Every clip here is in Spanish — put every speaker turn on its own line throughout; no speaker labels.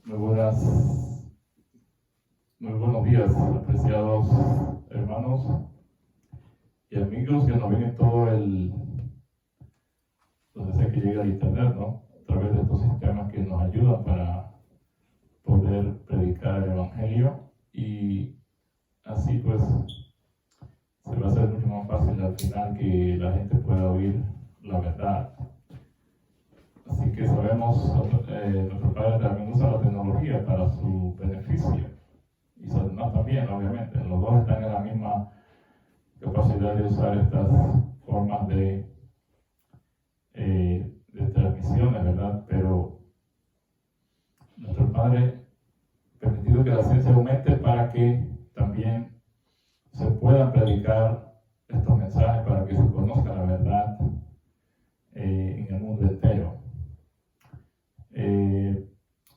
Muy buenos días, apreciados hermanos y amigos que nos ven en donde sea que llegue al internet, ¿no? A través de estos sistemas que nos ayudan para poder predicar el Evangelio, y así pues se va a hacer mucho más fácil al final que la gente pueda oír la verdad. Así que sabemos, nuestro Padre también usa la tecnología para su beneficio, y Satanás también, obviamente. Los dos están en la misma capacidad de usar estas formas de transmisiones, ¿verdad? Pero nuestro Padre ha permitido que la ciencia aumente para que también se puedan predicar estos mensajes, para que se conozca la verdad en el mundo entero.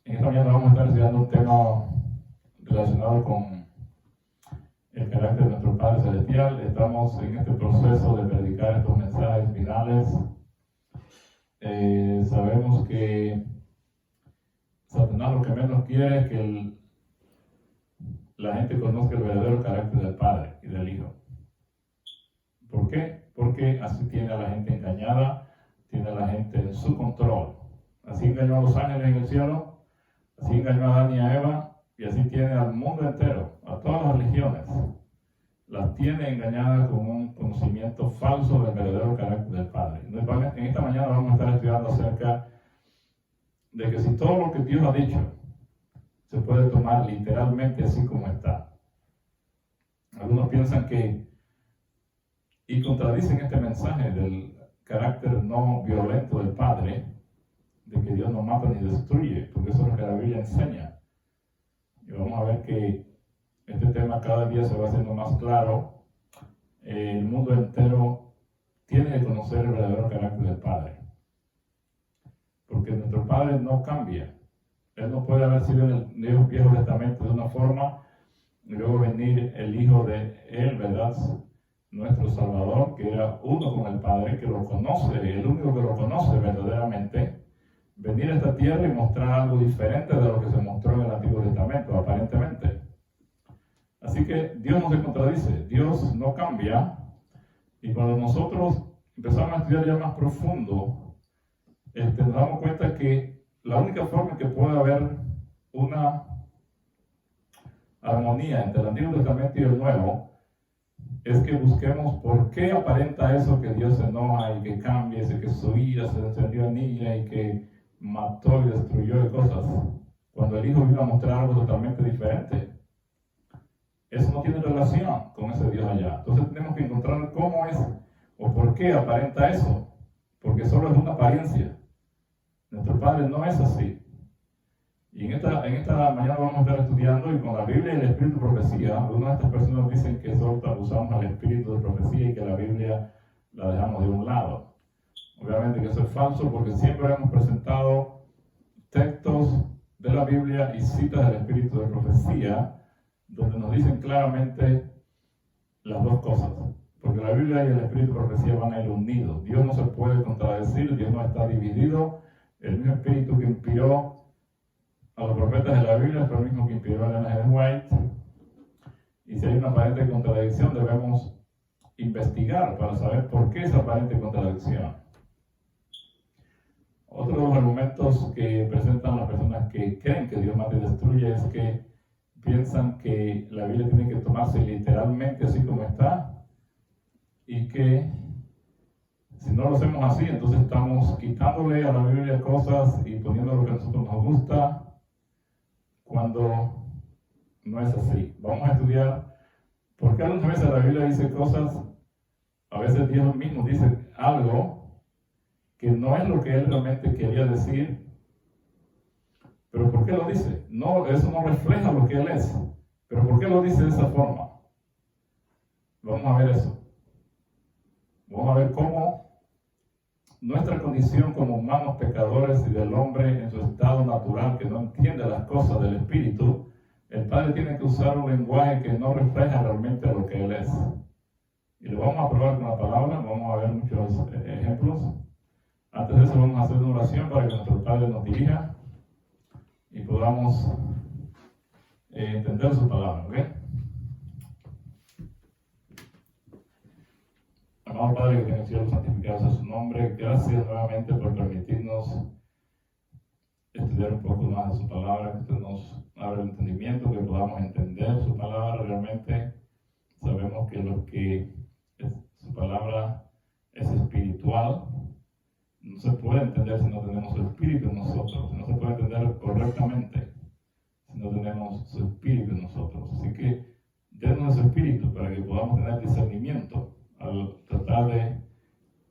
En esta mañana vamos a estar estudiando un tema relacionado con el carácter de nuestro Padre Celestial. Estamos en este proceso de predicar estos mensajes finales. Sabemos que Satanás lo que menos quiere es que la gente conozca el verdadero carácter del Padre y del Hijo. ¿Por qué? Porque así tiene a la gente engañada, tiene a la gente en su control. Así engañó a los ángeles en el cielo, así engañó a Adán y a Eva, y así tiene al mundo entero, a todas las religiones. Las tiene engañadas con un conocimiento falso del verdadero carácter del Padre. En esta mañana vamos a estar estudiando acerca de que si todo lo que Dios ha dicho se puede tomar literalmente así como está. Algunos piensan y contradicen este mensaje del carácter no violento del Padre, de que Dios no mata ni destruye, porque eso es lo que la Biblia enseña. Y vamos a ver que este tema cada día se va haciendo más claro. El mundo entero tiene que conocer el verdadero carácter del Padre, porque nuestro Padre no cambia. Él no puede haber sido en el Viejo Testamento de una forma y luego venir el Hijo de Él, ¿verdad? Nuestro Salvador, que era uno con el Padre, que lo conoce, el único que lo conoce verdaderamente, venir a esta tierra y mostrar algo diferente de lo que se mostró en el Antiguo Testamento, aparentemente. Así que Dios no se contradice, Dios no cambia, y cuando nosotros empezamos a estudiar ya más profundo, nos damos cuenta que la única forma que puede haber una armonía entre el Antiguo Testamento y el Nuevo es que busquemos por qué aparenta eso, que Dios se enoja y que cambia, y que su ira se encendió en ella y que mató y destruyó de cosas, cuando el Hijo vino a mostrar algo totalmente diferente. Eso no tiene relación con ese Dios allá. Entonces tenemos que encontrar cómo es o por qué aparenta eso, porque solo es una apariencia. Nuestro Padre no es así. Y en esta mañana vamos a estar estudiando, y con la Biblia y el Espíritu de Profecía. Algunas de estas personas dicen que solo usamos al Espíritu de Profecía y que la Biblia la dejamos de un lado. Obviamente que eso es falso, porque siempre hemos presentado textos de la Biblia y citas del Espíritu de Profecía, donde nos dicen claramente las dos cosas. Porque la Biblia y el Espíritu de Profecía van a ir unidos. Dios no se puede contradecir, Dios no está dividido. El mismo Espíritu que inspiró a los profetas de la Biblia fue el mismo que inspiró a Ellen G. White. Y si hay una aparente contradicción, debemos investigar para saber por qué esa aparente contradicción. Otro de los argumentos que presentan las personas que creen que Dios mata y destruye es que piensan que la Biblia tiene que tomarse literalmente así como está, y que si no lo hacemos así, entonces estamos quitándole a la Biblia cosas y poniendo lo que a nosotros nos gusta, cuando no es así. Vamos a estudiar por qué algunas veces la Biblia dice cosas, a veces Dios mismo dice algo que no es lo que Él realmente quería decir. ¿Pero por qué lo dice? No, eso no refleja lo que Él es. ¿Pero por qué lo dice de esa forma? Vamos a ver eso. Vamos a ver cómo nuestra condición como humanos pecadores y del hombre en su estado natural, que no entiende las cosas del Espíritu, el Padre tiene que usar un lenguaje que no refleja realmente lo que Él es. Y lo vamos a probar con la palabra, vamos a ver muchos ejemplos. Antes de eso vamos a hacer una oración para que nuestro Padre nos dirija y podamos podamos entender su palabra, ¿ok? Amado Padre que tiene el cielo, santificado sea su nombre. Gracias nuevamente por permitirnos estudiar un poco más de su palabra, que usted nos abra el entendimiento, que podamos entender su palabra realmente. Sabemos que su palabra es espiritual. No se puede entender si no tenemos su espíritu en nosotros. No se puede entender correctamente si no tenemos su espíritu en nosotros. Así que denos su espíritu para que podamos tener discernimiento al tratar de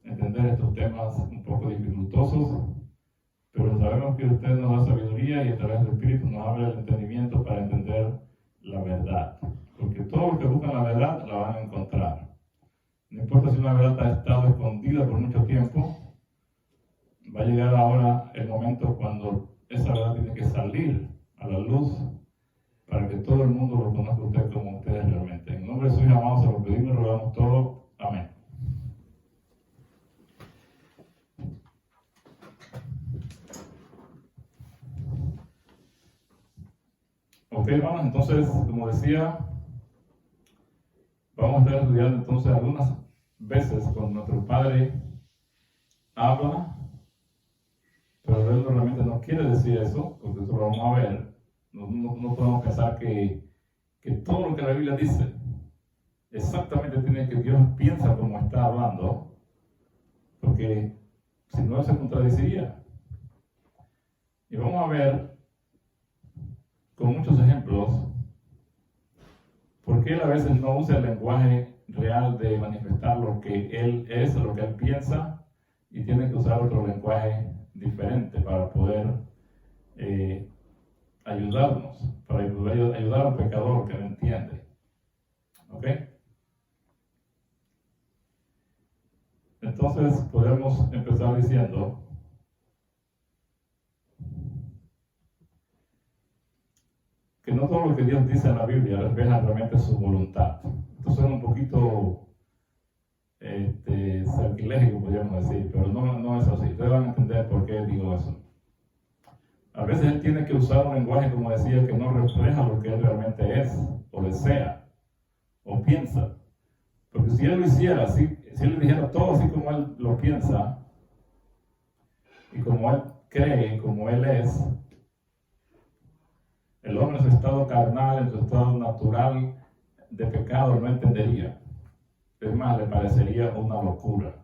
entender estos temas un poco dificultosos, pero sabemos que usted nos da sabiduría y a través del espíritu nos abre el entendimiento para entender la verdad, porque todos los que buscan la verdad la van a encontrar. No importa si una verdad ha estado escondida por mucho tiempo, va a llegar ahora el momento cuando esa verdad tiene que salir a la luz para que todo el mundo lo conozca a usted como ustedes realmente. En nombre de su Hijo amado se lo pedimos y rogamos todo. Amén. Ok, hermanos, entonces, como decía, vamos a estar estudiando entonces algunas veces cuando nuestro Padre habla, pero Él realmente no quiere decir eso, porque eso lo vamos a ver. No podemos pensar que todo lo que la Biblia dice exactamente tiene que Dios piensa como está hablando, porque si no, Él se contradeciría. Y vamos a ver con muchos ejemplos por qué Él a veces no usa el lenguaje real de manifestar lo que Él es, lo que Él piensa, y tiene que usar otro lenguaje diferente para poder ayudarnos, para ayudar al pecador que no entiende. ¿Ok? Entonces podemos empezar diciendo que no todo lo que Dios dice en la Biblia refleja realmente su voluntad. Esto suena un poquito sacrilegio, podríamos decir, pero no es así. Ustedes van a entender por qué digo eso. A veces Él tiene que usar un lenguaje, como decía, que no refleja lo que Él realmente es, o desea, o piensa. Porque si Él lo hiciera así, si Él le dijera todo así como Él lo piensa, y como Él cree, como Él es, el hombre en su estado carnal, en su estado natural de pecado, no entendería. Es más, le parecería una locura.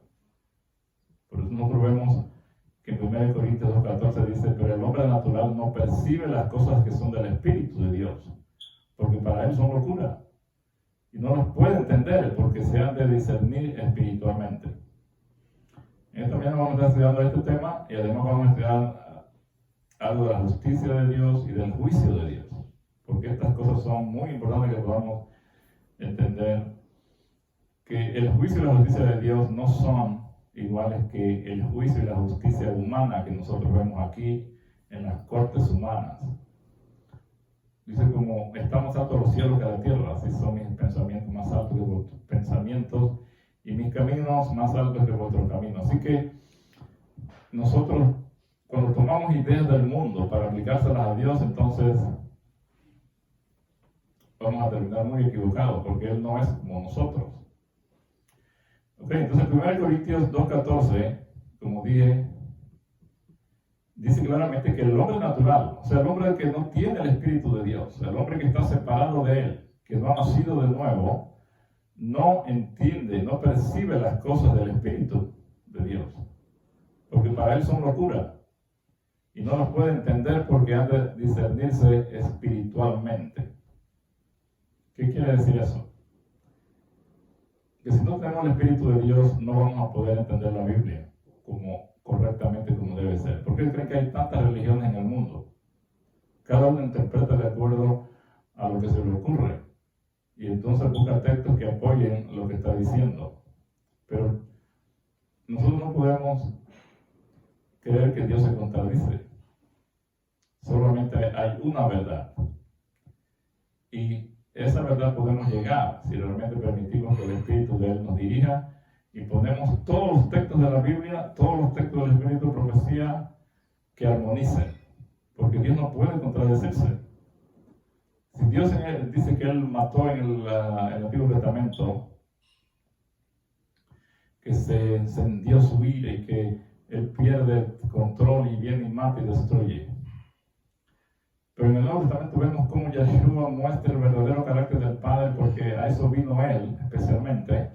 Por eso nosotros vemos que en 1 Corintios 2:14 dice, pero el hombre natural no percibe las cosas que son del Espíritu de Dios, porque para él son locura. Y no los puede entender porque se han de discernir espiritualmente. En esta mañana vamos a estar estudiando este tema y además vamos a estudiar algo de la justicia de Dios y del juicio de Dios. Porque estas cosas son muy importantes que podamos entender que el juicio y la justicia de Dios no son iguales que el juicio y la justicia humana que nosotros vemos aquí en las cortes humanas. Dice como está más alto los cielos que la tierra, así son mis pensamientos más altos que vuestros pensamientos y mis caminos más altos que vuestros caminos. Así que nosotros cuando tomamos ideas del mundo para aplicárselas a Dios, entonces vamos a terminar muy equivocados porque Él no es como nosotros. Ok, entonces 1 Corintios 2:14, como dije, dice claramente que el hombre natural, o sea, el hombre que no tiene el Espíritu de Dios, el hombre que está separado de Él, que no ha nacido de nuevo, no entiende, no percibe las cosas del Espíritu de Dios, porque para él son locura, y no las puede entender porque han de discernirse espiritualmente. ¿Qué quiere decir eso? Que si no tenemos el Espíritu de Dios, no vamos a poder entender la Biblia correctamente como debe ser. ¿Por qué creen que hay tantas religiones en el mundo? Cada uno interpreta de acuerdo a lo que se le ocurre. Y entonces busca textos que apoyen lo que está diciendo. Pero nosotros no podemos creer que Dios se contradice. Solamente hay una verdad. Y esa verdad podemos llegar si realmente permitimos que el Espíritu de Él nos dirija y ponemos todos los textos de la Biblia, todos los textos del Espíritu de profecía que armonicen. porque Dios no puede contradecirse. Si Dios dice que Él mató en el Antiguo Testamento, que se encendió su ira y que Él pierde control y viene y mata y destruye. Pero en el Nuevo Testamento vemos cómo Yeshua muestra el verdadero carácter del Padre, porque a eso vino Él especialmente,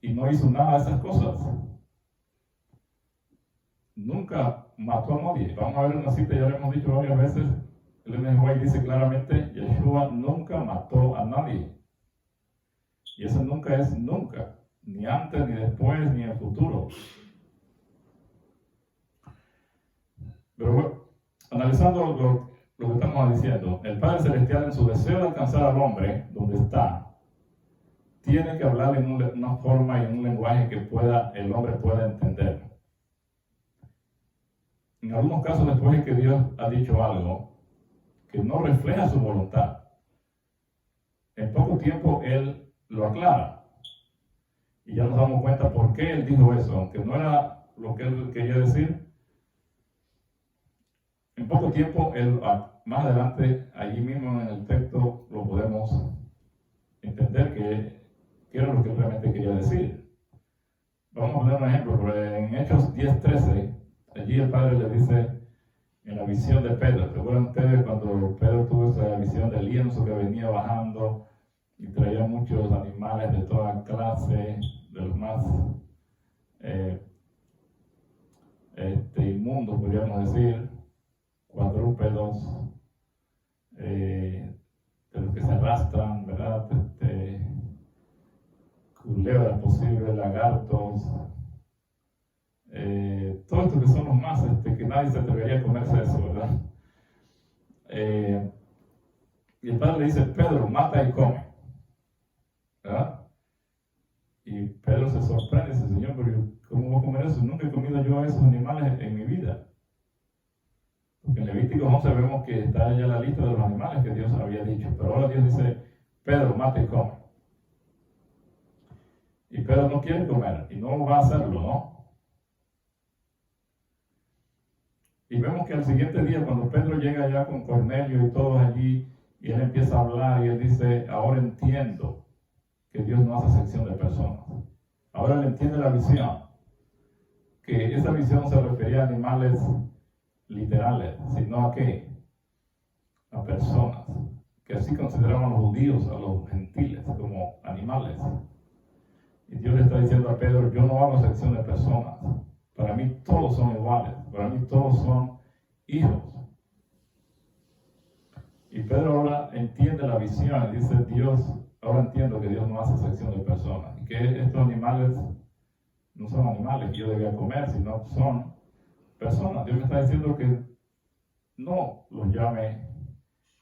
y no hizo nada de esas cosas. Nunca mató a nadie. Vamos a ver una cita, ya lo hemos dicho varias veces. El Ellen White dice claramente, Yeshua nunca mató a nadie. Y eso nunca es nunca, ni antes, ni después, ni en el futuro. Pero bueno, analizando lo que estamos diciendo, el Padre Celestial en su deseo de alcanzar al hombre donde está, tiene que hablar en una forma y en un lenguaje que el hombre pueda entender. En algunos casos, después de que Dios ha dicho algo que no refleja su voluntad, en poco tiempo Él lo aclara. Y ya nos damos cuenta por qué Él dijo eso, aunque no era lo que Él quería decir. En poco tiempo, más adelante, allí mismo en el texto, lo podemos entender que era lo que Él realmente quería decir. Vamos a poner un ejemplo. En Hechos 10:13, allí el Padre le dice en la visión de Pedro. ¿Recuerdan ustedes cuando Pedro tuvo esa visión del lienzo que venía bajando y traía muchos animales de toda clase, de los más inmundos, podríamos decir, cuadrúpedos, de los que se arrastran, ¿verdad? Culebras posibles, lagartos, todo esto que son los más, que nadie se atrevería a comerse eso, ¿verdad? Y el Padre le dice, Pedro, mata y come, ¿verdad? Y Pedro se sorprende y dice, Señor, pero ¿cómo voy a comer eso? Nunca he comido yo a esos animales en mi vida. Porque en Levítico 11 vemos que está ya la lista de los animales que Dios había dicho, pero ahora Dios dice, Pedro, mata y come. Y Pedro no quiere comer, y no va a hacerlo, ¿no? Y vemos que al siguiente día, cuando Pedro llega allá con Cornelio y todos allí, y él empieza a hablar, y él dice, ahora entiendo que Dios no hace acepción de personas. Ahora él entiende la visión, que esa visión se refería a animales literales, sino a qué? A personas, que así consideraban los judíos, a los gentiles, como animales. Y Dios le está diciendo a Pedro, yo no hago acepción de personas. Para mí todos son iguales, para mí todos son hijos. Y Pedro ahora entiende la visión y dice, ahora entiendo que Dios no hace acepción de personas. Y que estos animales no son animales que yo debía comer, sino son personas. Dios me está diciendo que no los llame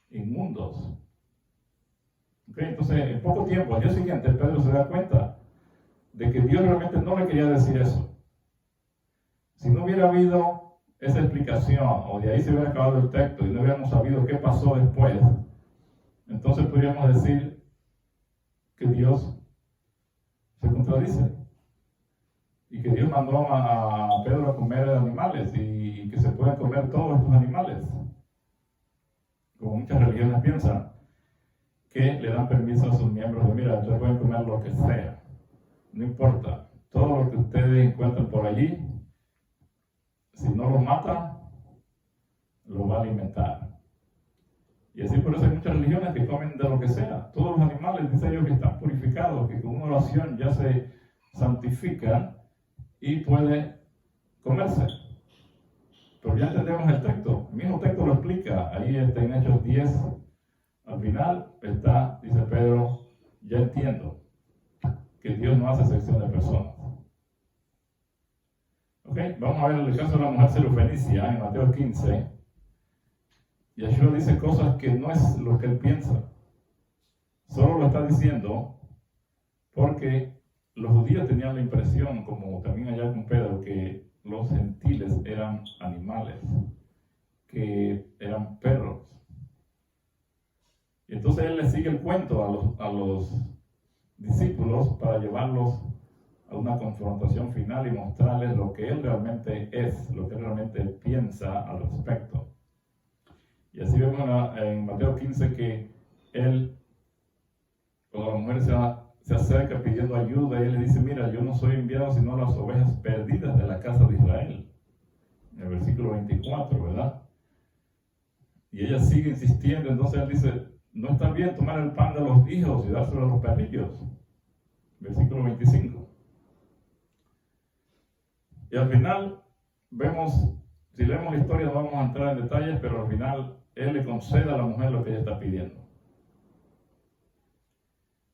inmundos. ¿Okay? Entonces, en poco tiempo, al día siguiente, Pedro se da cuenta de que Dios realmente no le quería decir eso. Si no hubiera habido esa explicación, o de ahí se hubiera acabado el texto y no hubiéramos sabido qué pasó después, entonces podríamos decir que Dios se contradice y que Dios mandó a Pedro a comer animales y que se pueden comer todos estos animales, como muchas religiones piensan, que le dan permiso a sus miembros de, mira, ustedes pueden comer lo que sea, no importa, todo lo que ustedes encuentren por allí, si no lo matan, lo va a alimentar. Y así por eso hay muchas religiones que comen de lo que sea. Todos los animales, dicen ellos, que están purificados, que con una oración ya se santifican y puede comerse. Pero ya entendemos el texto. El mismo texto lo explica. Ahí en Hechos 10, al final está, dice Pedro, ya entiendo que Dios no hace acepción de personas. Okay, vamos a ver el caso de la mujer sirofenicia en Mateo 15. Yeshua dice cosas que no es lo que él piensa. Solo lo está diciendo porque los judíos tenían la impresión, como también allá con Pedro, que los gentiles eran animales, que eran perros. Y entonces él le sigue el cuento a los discípulos para llevarlos a una confrontación final y mostrarles lo que él realmente es, lo que él realmente piensa al respecto. Y así vemos en Mateo 15 que él, cuando la mujer se acerca pidiendo ayuda, y él le dice, mira, yo no soy enviado sino a las ovejas perdidas de la casa de Israel. En el versículo 24, ¿verdad? Y ella sigue insistiendo, entonces él dice, no está bien tomar el pan de los hijos y dárselo a los perrillos. Versículo 25. Y al final vemos, si leemos la historia no vamos a entrar en detalles, pero al final él le concede a la mujer lo que ella está pidiendo.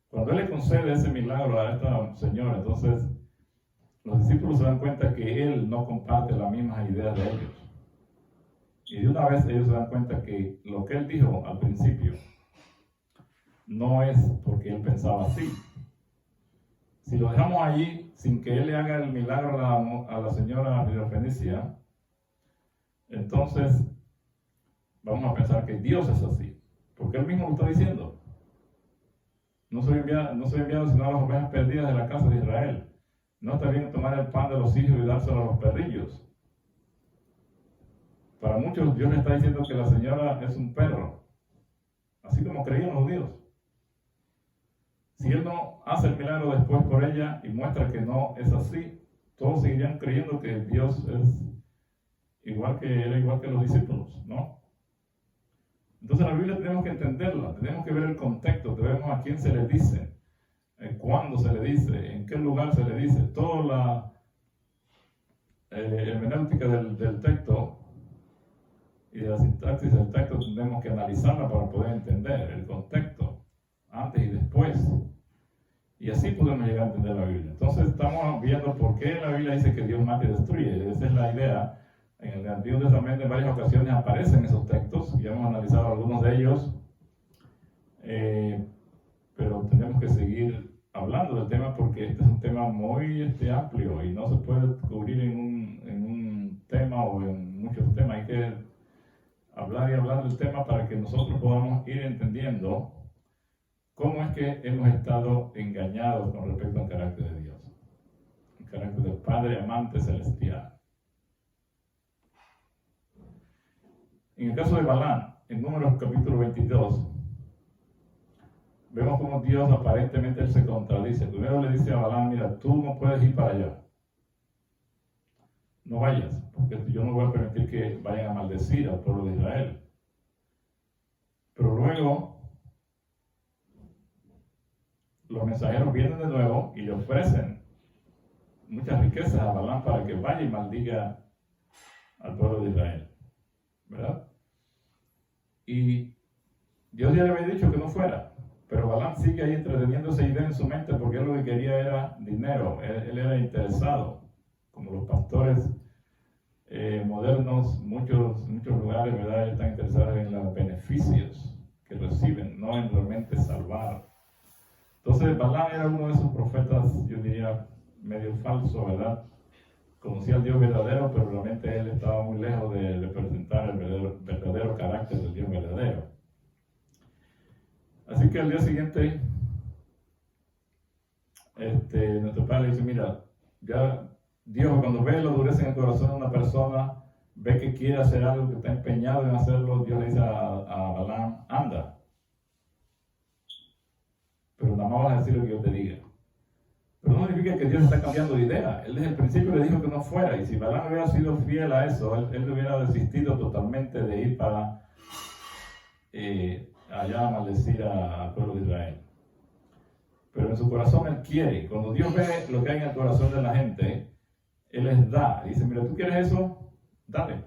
Cuando él le concede ese milagro a esta señora, entonces los discípulos se dan cuenta que él no comparte las mismas ideas de ellos. Y de una vez ellos se dan cuenta que lo que él dijo al principio no es porque él pensaba así. Si lo dejamos allí sin que él le haga el milagro a la señora de la Fenicia, entonces vamos a pensar que Dios es así, porque él mismo lo está diciendo. No soy enviado sino a las ovejas perdidas de la casa de Israel. No está bien tomar el pan de los hijos y dárselo a los perrillos. Para muchos Dios le está diciendo que la señora es un perro, así como creían los judíos. Si él no hace el milagro después por ella y muestra que no es así, todos seguirían creyendo que Dios es igual que los discípulos, ¿no? Entonces la Biblia tenemos que entenderla, tenemos que ver el contexto, debemos a quién se le dice, cuándo se le dice, en qué lugar se le dice, toda la hermenéutica del texto y de la sintaxis del texto tenemos que analizarla para poder entender el contexto, antes y después. Y así podemos llegar a entender la Biblia. Entonces estamos viendo por qué la Biblia dice que Dios mata y destruye. Esa es la idea. En el Antiguo Testamento en varias ocasiones aparecen esos textos y hemos analizado algunos de ellos. Pero tenemos que seguir hablando del tema porque este es un tema muy amplio y no se puede cubrir en un tema o en muchos temas. Hay que hablar y hablar del tema para que nosotros podamos ir entendiendo cómo es que hemos estado engañados con respecto al carácter de Dios, el carácter del Padre amante celestial. En el caso de Balaam, en Números capítulo 22, vemos cómo Dios aparentemente él se contradice. Primero le dice a Balaam, mira, tú no puedes ir para allá. No vayas, porque yo no voy a permitir que vayan a maldecir al pueblo de Israel. Pero luego, los mensajeros vienen de nuevo y le ofrecen muchas riquezas a Balaam para que vaya y maldiga al pueblo de Israel, ¿verdad? Y Dios ya le había dicho que no fuera, pero Balaam sigue ahí entreteniendo esa idea en su mente porque él lo que quería era dinero, él era interesado, como los pastores modernos, muchos lugares, ¿verdad? Están interesados en los beneficios que reciben, no en realmente salvar. Entonces Balaam era uno de esos profetas, yo diría, medio falso, ¿verdad? Conocía al Dios verdadero, pero realmente él estaba muy lejos de representar el verdadero carácter del Dios verdadero. Así que al día siguiente, nuestro padre dice, mira, ya Dios cuando ve la dureza en el corazón de una persona, ve que quiere hacer algo, que está empeñado en hacerlo, Dios le dice a Balaam, anda. Pero nada más vas a decir lo que yo te diga. Pero no significa que Dios está cambiando de idea. Él desde el principio le dijo que no fuera. Y si Balaam hubiera sido fiel a eso, él hubiera desistido totalmente de ir para allá a maldecir al pueblo de Israel. Pero en su corazón él quiere. Cuando Dios ve lo que hay en el corazón de la gente, Él les da. Y dice, mira, ¿tú quieres eso? Dale.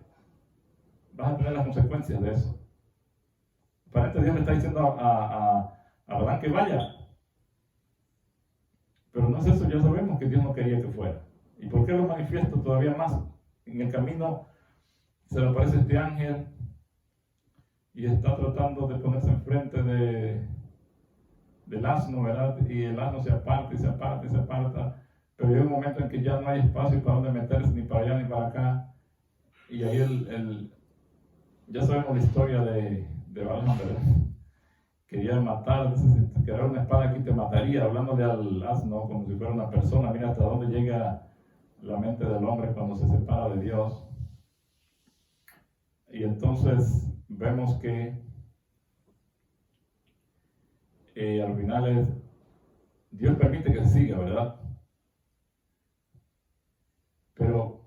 Vas a tener las consecuencias de eso. Aparentemente Dios le está diciendo a Balaam que vaya. Pero no es eso, ya sabemos que Dios no quería que fuera. ¿Y por qué lo manifiesta todavía más? En el camino se le aparece este ángel y está tratando de ponerse enfrente del asno, ¿verdad? Y el asno se aparta y se aparta y se aparta. Pero llega un momento en que ya no hay espacio para donde meterse, ni para allá ni para acá. Y ahí ya sabemos la historia de Balaam, ¿verdad? quería matar, dice, si te quedara una espada aquí te mataría, hablándole al asno como si fuera una persona. Mira hasta dónde llega la mente del hombre cuando se separa de Dios. Y entonces vemos que al final Dios permite que siga, ¿verdad? Pero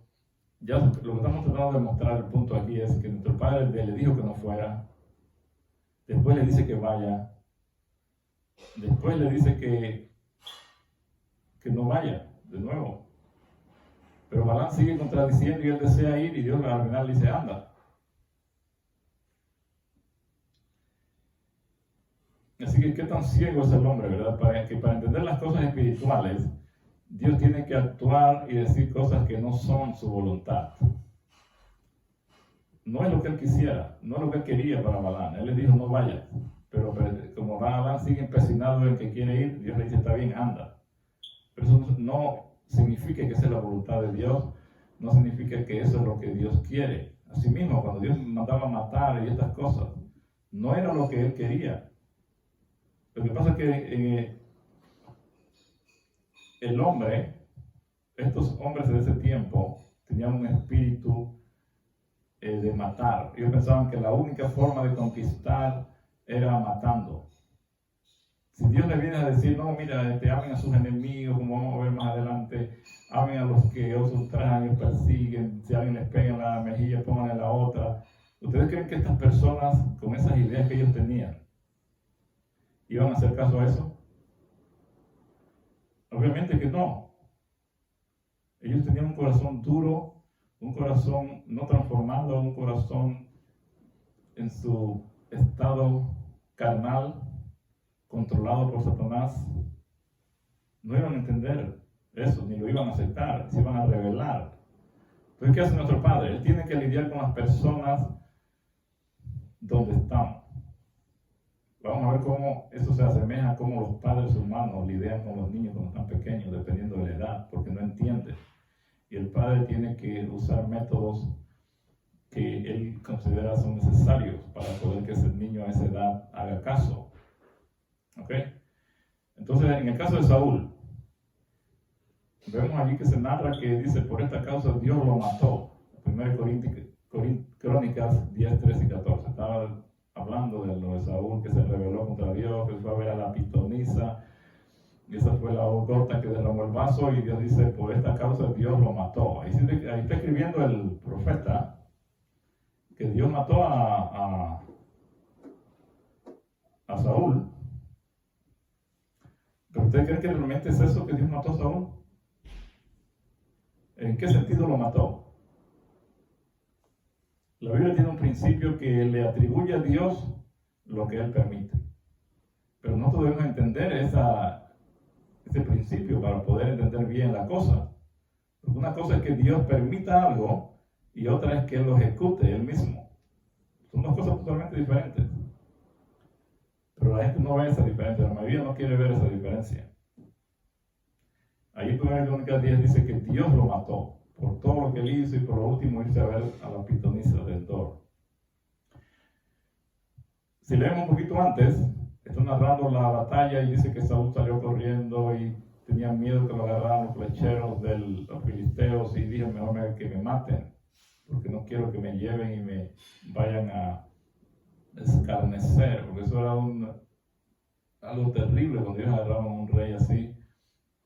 ya lo que estamos tratando de mostrar, el punto aquí es que nuestro padre le dijo que no fuera, después le dice que vaya, después le dice que no vaya de nuevo. Pero Balaam sigue contradiciendo y él desea ir y Dios al final le dice anda. Así que qué tan ciego es el hombre, ¿verdad? Para entender las cosas espirituales, Dios tiene que actuar y decir cosas que no son su voluntad. No es lo que él quisiera, no es lo que él quería para Balaam. Él le dijo no vayas. Pero como Balaam sigue empecinado en que quiere ir, Dios le dice está bien, anda. Pero eso no significa que esa es la voluntad de Dios, no significa que eso es lo que Dios quiere. Asimismo, cuando Dios mandaba matar y estas cosas, no era lo que él quería. Lo que pasa es que el hombre, estos hombres de ese tiempo, tenían un espíritu de matar. Ellos pensaban que la única forma de conquistar era matando. Si Dios le viene a decir, no, mira, amen a sus enemigos, como vamos a ver más adelante, amen a los que os ultrajan y os persiguen, si alguien les pega en la mejilla, pónganle la otra. ¿Ustedes creen que estas personas, con esas ideas que ellos tenían, iban a hacer caso a eso? Obviamente que no. Ellos tenían un corazón duro, un corazón no transformado, un corazón en su estado carnal, controlado por Satanás. No iban a entender eso, ni lo iban a aceptar, se iban a rebelar. Entonces, ¿qué hace nuestro Padre? Él tiene que lidiar con las personas donde están. Vamos a ver cómo eso se asemeja a cómo los padres humanos lidian con los niños cuando están pequeños, dependiendo de la edad, porque no entienden. Y el padre tiene que usar métodos que él considera son necesarios para poder que ese niño a esa edad haga caso. ¿Ok? Entonces, en el caso de Saúl, vemos allí que se narra que dice, por esta causa Dios lo mató. 1 Crónicas 10, 13 y 14. Estaba hablando de lo de Saúl que se rebeló contra Dios, que fue a ver a la pitonisa, y esa fue la gota que derramó el vaso, y Dios dice, por esta causa Dios lo mató. Ahí está escribiendo el profeta que Dios mató a Saúl. ¿Pero ustedes creen que realmente es eso que Dios mató a Saúl? ¿En qué sentido lo mató? La Biblia tiene un principio que le atribuye a Dios lo que Él permite. Pero nosotros debemos entender ese principio para poder entender bien la cosa. Porque una cosa es que Dios permita algo y otra es que Él lo ejecute Él mismo. Son dos cosas totalmente diferentes. Pero la gente no ve esa diferencia, la mayoría no quiere ver esa diferencia. Ahí en 1 Crónicas 10 dice que Dios lo mató por todo lo que él hizo y por lo último irse a ver a la pitonisa del Dor. Si leemos un poquito antes, está narrando la batalla y dice que Saúl salió corriendo y tenía miedo que lo agarraran los flecheros de los filisteos y dijo, mejor que me maten, porque no quiero que me lleven y me vayan a escarnecer, porque eso era algo terrible cuando ellos agarraban a un rey así,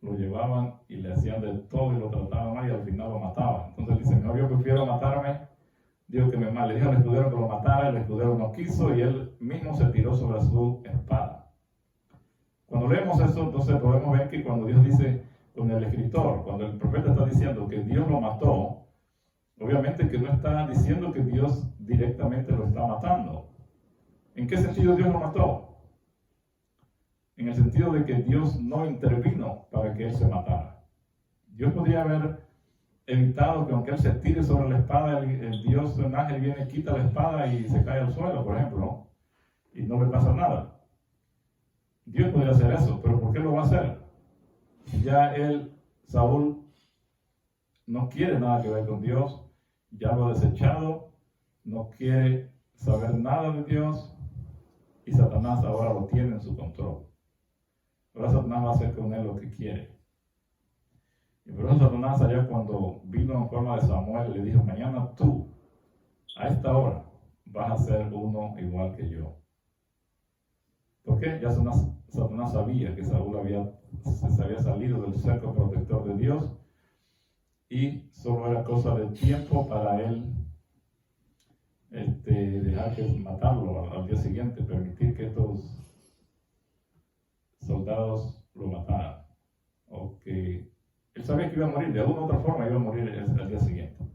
lo llevaban y le hacían de todo y lo trataban mal y al final lo mataban. Entonces dice, no, yo prefiero matarme, digo que me mate. Le dijo al escudero que lo matara, el escudero no quiso y él mismo se tiró sobre su espada. Cuando leemos eso, entonces podemos ver que cuando Dios dice, con el escritor, cuando el profeta está diciendo que Dios lo mató, obviamente que no está diciendo que Dios directamente lo está matando. ¿En qué sentido Dios lo mató? En el sentido de que Dios no intervino para que él se matara. Dios podría haber evitado que aunque él se tire sobre la espada, el Dios, el ángel viene, quita la espada y se cae al suelo, por ejemplo, y no le pasa nada. Dios podría hacer eso, pero ¿por qué lo va a hacer? Ya Saúl, no quiere nada que ver con Dios, ya lo ha desechado, no quiere saber nada de Dios, y Satanás ahora lo tiene en su control. Ahora Satanás va a hacer con él lo que quiere. Y por eso Satanás allá cuando vino en forma de Samuel le dijo, mañana tú, a esta hora, vas a ser uno igual que yo. ¿Por qué? Ya Satanás sabía que Saúl se había salido del cerco protector de Dios y solo era cosa de tiempo para él dejar que matarlo al día siguiente, permitir que estos soldados lo mataran. O que él sabía que iba a morir, de alguna u otra forma iba a morir al día siguiente.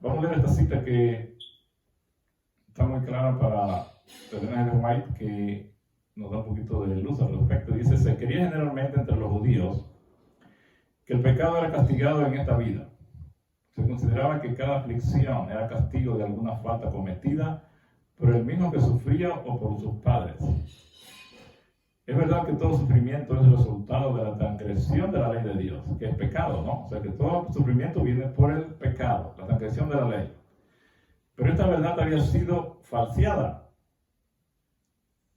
Vamos a leer esta cita que está muy clara para Ellen G. White, que nos da un poquito de luz al respecto. Dice, se creía generalmente entre los judíos que el pecado era castigado en esta vida. Se consideraba que cada aflicción era castigo de alguna falta cometida por el mismo que sufría o por sus padres. Es verdad que todo sufrimiento es el resultado de la transgresión de la ley de Dios, que es pecado, ¿no? O sea que todo sufrimiento viene por el pecado, la transgresión de la ley. Pero esta verdad había sido falseada.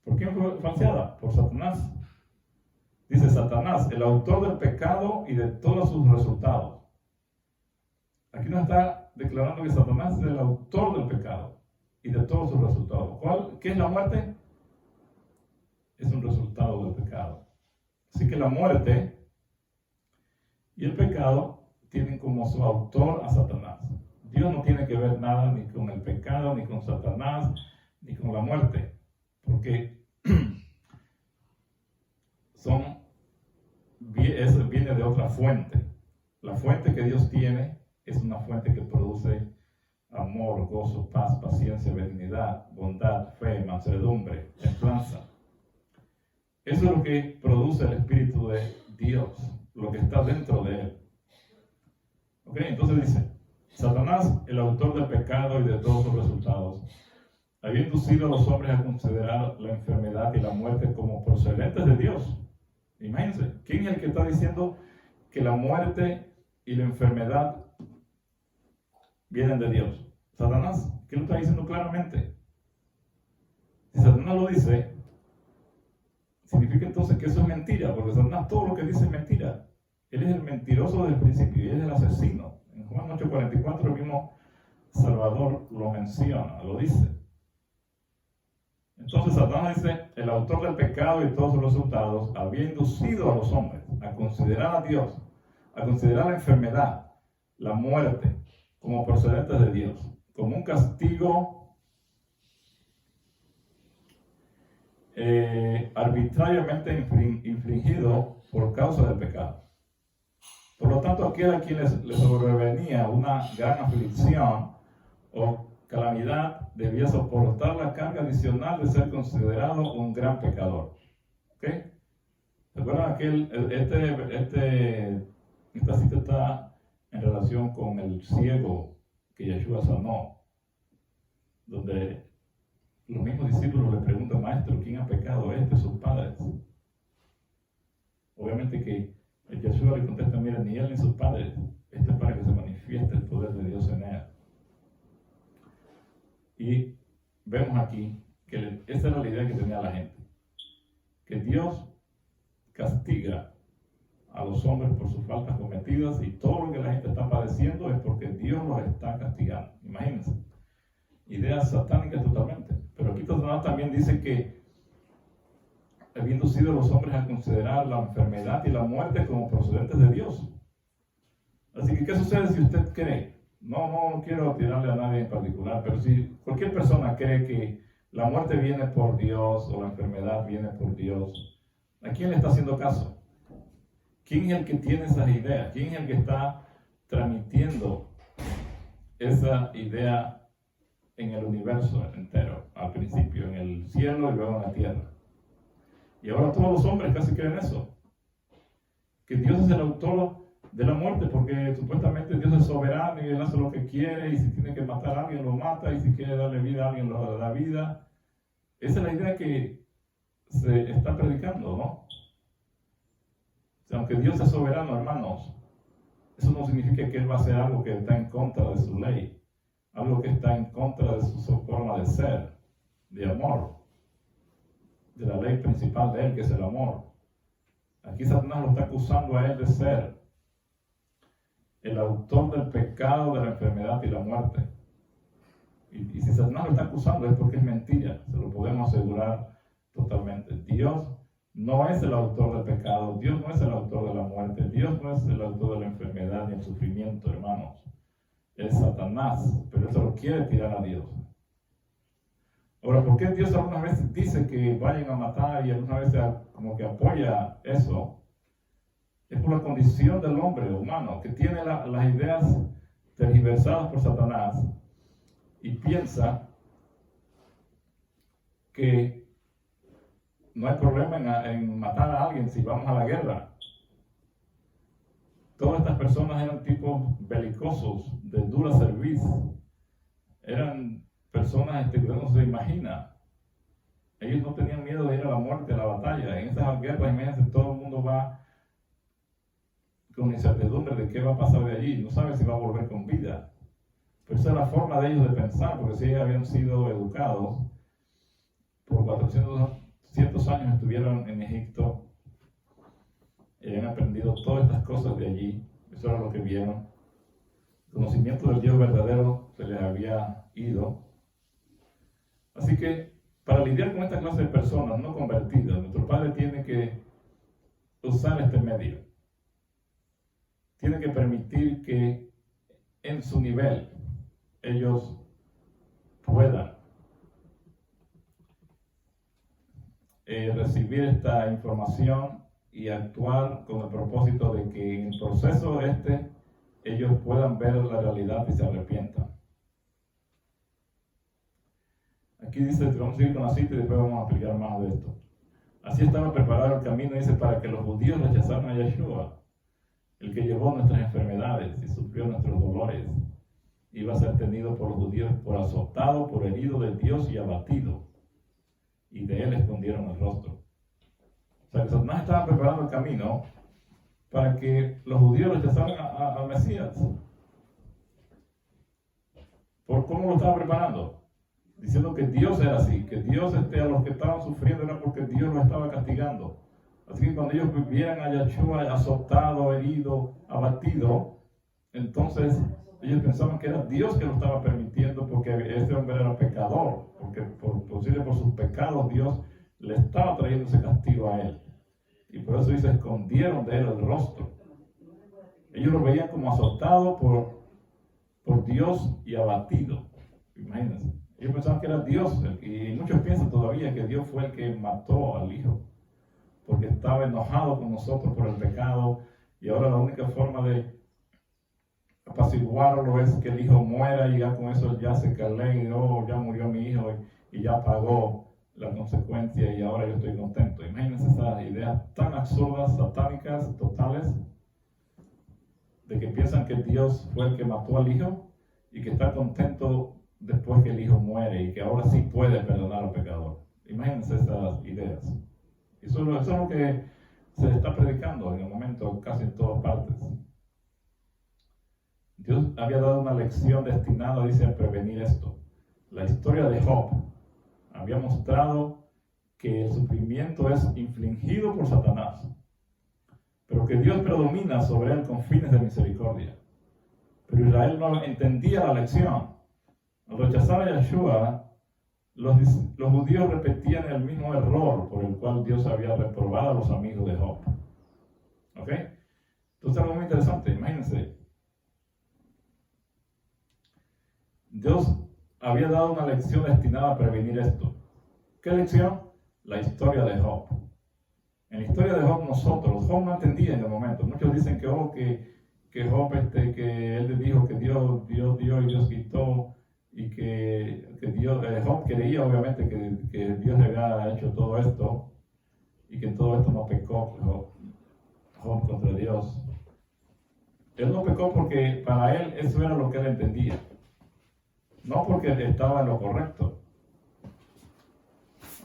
¿Por quién fue falseada? Por Satanás. Dice Satanás, el autor del pecado y de todos sus resultados. Aquí nos está declarando que Satanás es el autor del pecado y de todos sus resultados. ¿Qué es la muerte? Es un resultado del pecado. Así que la muerte y el pecado tienen como su autor a Satanás. Dios no tiene que ver nada ni con el pecado, ni con Satanás, ni con la muerte, porque viene de otra fuente. La fuente que Dios tiene es una fuente que produce amor, gozo, paz, paciencia, benignidad, bondad, fe, mansedumbre, templanza. Eso es lo que produce el Espíritu de Dios, lo que está dentro de él. ¿Ok? Entonces dice, Satanás, el autor del pecado y de todos sus resultados, había inducido a los hombres a considerar la enfermedad y la muerte como procedentes de Dios. Imagínense, ¿quién es el que está diciendo que la muerte y la enfermedad vienen de Dios? Satanás, que lo está diciendo claramente. Si Satanás lo dice, significa entonces que eso es mentira, porque Satanás todo lo que dice es mentira. Él es el mentiroso desde el principio y él es el asesino. En Juan 8:44 el mismo Salvador lo menciona, lo dice. Entonces Satanás dice, el autor del pecado y todos sus resultados había inducido a los hombres a considerar a Dios, a considerar la enfermedad, la muerte, como procedentes de Dios, como un castigo arbitrariamente infligido por causa del pecado. Por lo tanto, aquel a quien le sobrevenía una gran aflicción o calamidad debía soportar la carga adicional de ser considerado un gran pecador. ¿Ok? ¿Recuerdan esta cita está en relación con el ciego que Yeshua sanó, donde los mismos discípulos le preguntan, maestro, ¿quién ha pecado, o sus padres? Obviamente que Yeshua le contesta, mira, ni él ni sus padres, esto es para que se manifieste el poder de Dios en él. Y vemos aquí que esa era la idea que tenía la gente, que Dios castiga a los hombres por sus faltas cometidas y todo lo que la gente está padeciendo es porque Dios los está castigando. Imagínense, ideas satánicas totalmente. Pero aquí Satanás también dice que había inducido a los hombres a considerar la enfermedad y la muerte como procedentes de Dios. Así que, ¿qué sucede si usted cree? No quiero tirarle a nadie en particular, pero si cualquier persona cree que la muerte viene por Dios o la enfermedad viene por Dios, ¿a quién le está haciendo caso? ¿Quién es el que tiene esas ideas? ¿Quién es el que está transmitiendo esa idea en el universo entero? Al principio en el cielo y luego en la tierra. Y ahora todos los hombres casi creen eso. Que Dios es el autor de la muerte, porque supuestamente Dios es soberano y Él hace lo que quiere, y si tiene que matar a alguien lo mata, y si quiere darle vida a alguien lo da vida. Esa es la idea que se está predicando, ¿no? O sea, aunque Dios es soberano, hermanos, eso no significa que Él va a hacer algo que está en contra de su ley, algo que está en contra de su forma de ser, de amor. de la ley principal de él, que es el amor. Aquí Satanás lo está acusando a él de ser el autor del pecado, de la enfermedad y la muerte. Y si Satanás lo está acusando es porque es mentira, se lo podemos asegurar totalmente. Dios no es el autor del pecado, Dios no es el autor de la muerte, Dios no es el autor de la enfermedad ni el sufrimiento, hermanos. Es Satanás, pero él se lo quiere tirar a Dios. Ahora, ¿por qué Dios algunas veces dice que vayan a matar y algunas veces como que apoya eso? Es por la condición del hombre humano, que tiene las ideas tergiversadas por Satanás y piensa que no hay problema en matar a alguien si vamos a la guerra. Todas estas personas eran tipos belicosos, de dura cerviz. Eran personas que uno no se imagina. Ellos no tenían miedo de ir a la muerte, a la batalla. En estas guerras, imagínense, todo el mundo va con incertidumbre de qué va a pasar de allí. No sabe si va a volver con vida. Pero esa es la forma de ellos de pensar, porque si ellos habían sido educados por 400 años, estuvieron en Egipto y habían aprendido todas estas cosas de allí. Eso era lo que vieron. El conocimiento del Dios verdadero se les había ido. Así que para lidiar con esta clase de personas no convertidas, nuestro Padre tiene que usar este medio. Tiene que permitir que en su nivel ellos puedan recibir esta información y actuar con el propósito de que en el proceso ellos puedan ver la realidad y se arrepientan. Aquí dice, vamos a seguir con la cita y después vamos a explicar más de esto. Así estaba preparado el camino, dice, para que los judíos rechazaran a Yeshua, el que llevó nuestras enfermedades y sufrió nuestros dolores. Iba a ser tenido por los judíos por azotado, por herido de Dios y abatido. Y de él escondieron el rostro. O sea, que Satanás estaba preparando el camino para que los judíos rechazaran al Mesías. ¿Por cómo lo estaba preparando? Diciendo que Dios era así, que Dios a los que estaban sufriendo era porque Dios los estaba castigando. Así que cuando ellos vieran a Yeshua azotado, herido, abatido, entonces ellos pensaban que era Dios que lo estaba permitiendo porque este hombre era pecador, porque posible por sus pecados Dios le estaba trayendo ese castigo a él. Y por eso dice, escondieron de él el rostro. Ellos lo veían como azotado por Dios y abatido. Imagínense. Ellos pensaban que era Dios, y muchos piensan todavía que Dios fue el que mató al Hijo, porque estaba enojado con nosotros por el pecado, y ahora la única forma de apaciguarlo es que el Hijo muera, y ya con eso ya se calé, y ya murió mi Hijo, y ya pagó la consecuencia, y ahora yo estoy contento. Imagínense esas ideas tan absurdas, satánicas, totales, de que piensan que Dios fue el que mató al Hijo, y que está contento después que el Hijo muere y que ahora sí puede perdonar al pecador. Imagínense esas ideas. Eso es lo que se está predicando en el momento casi en todas partes. Dios había dado una lección destinada, dice, a prevenir esto. La historia de Job había mostrado que el sufrimiento es infligido por Satanás, pero que Dios predomina sobre él con fines de misericordia. Pero Israel no entendía la lección. Al rechazar a Yeshua, los judíos repetían el mismo error por el cual Dios había reprobado a los amigos de Job. ¿Ok? Entonces, algo muy interesante, imagínense. Dios había dado una lección destinada a prevenir esto. ¿Qué lección? La historia de Job. En la historia de Job Job no entendía en el momento. Muchos dicen que Job, que él dijo que Dios dio y Dios quitó, y que Job creía obviamente que Dios le había hecho todo esto, y que todo esto no pecó Job contra Dios. Él no pecó porque para él eso era lo que él entendía, no porque estaba en lo correcto.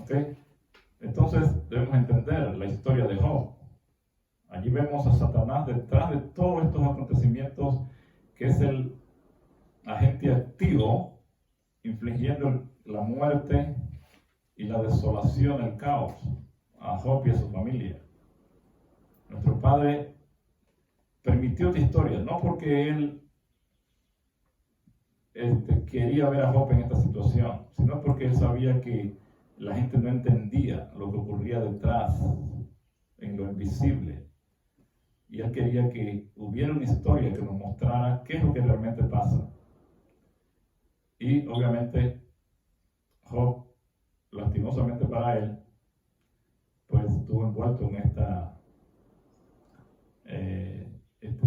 ¿Ok? Entonces debemos entender la historia de Job. Allí vemos a Satanás detrás de todos estos acontecimientos, que es el agente activo, infligiendo la muerte y la desolación, el caos a Job y a su familia. Nuestro Padre permitió esta historia, no porque Él quería ver a Job en esta situación, sino porque Él sabía que la gente no entendía lo que ocurría detrás, en lo invisible. Y Él quería que hubiera una historia que nos mostrara qué es lo que realmente pasa. Y obviamente Job, lastimosamente para él, pues estuvo envuelto en este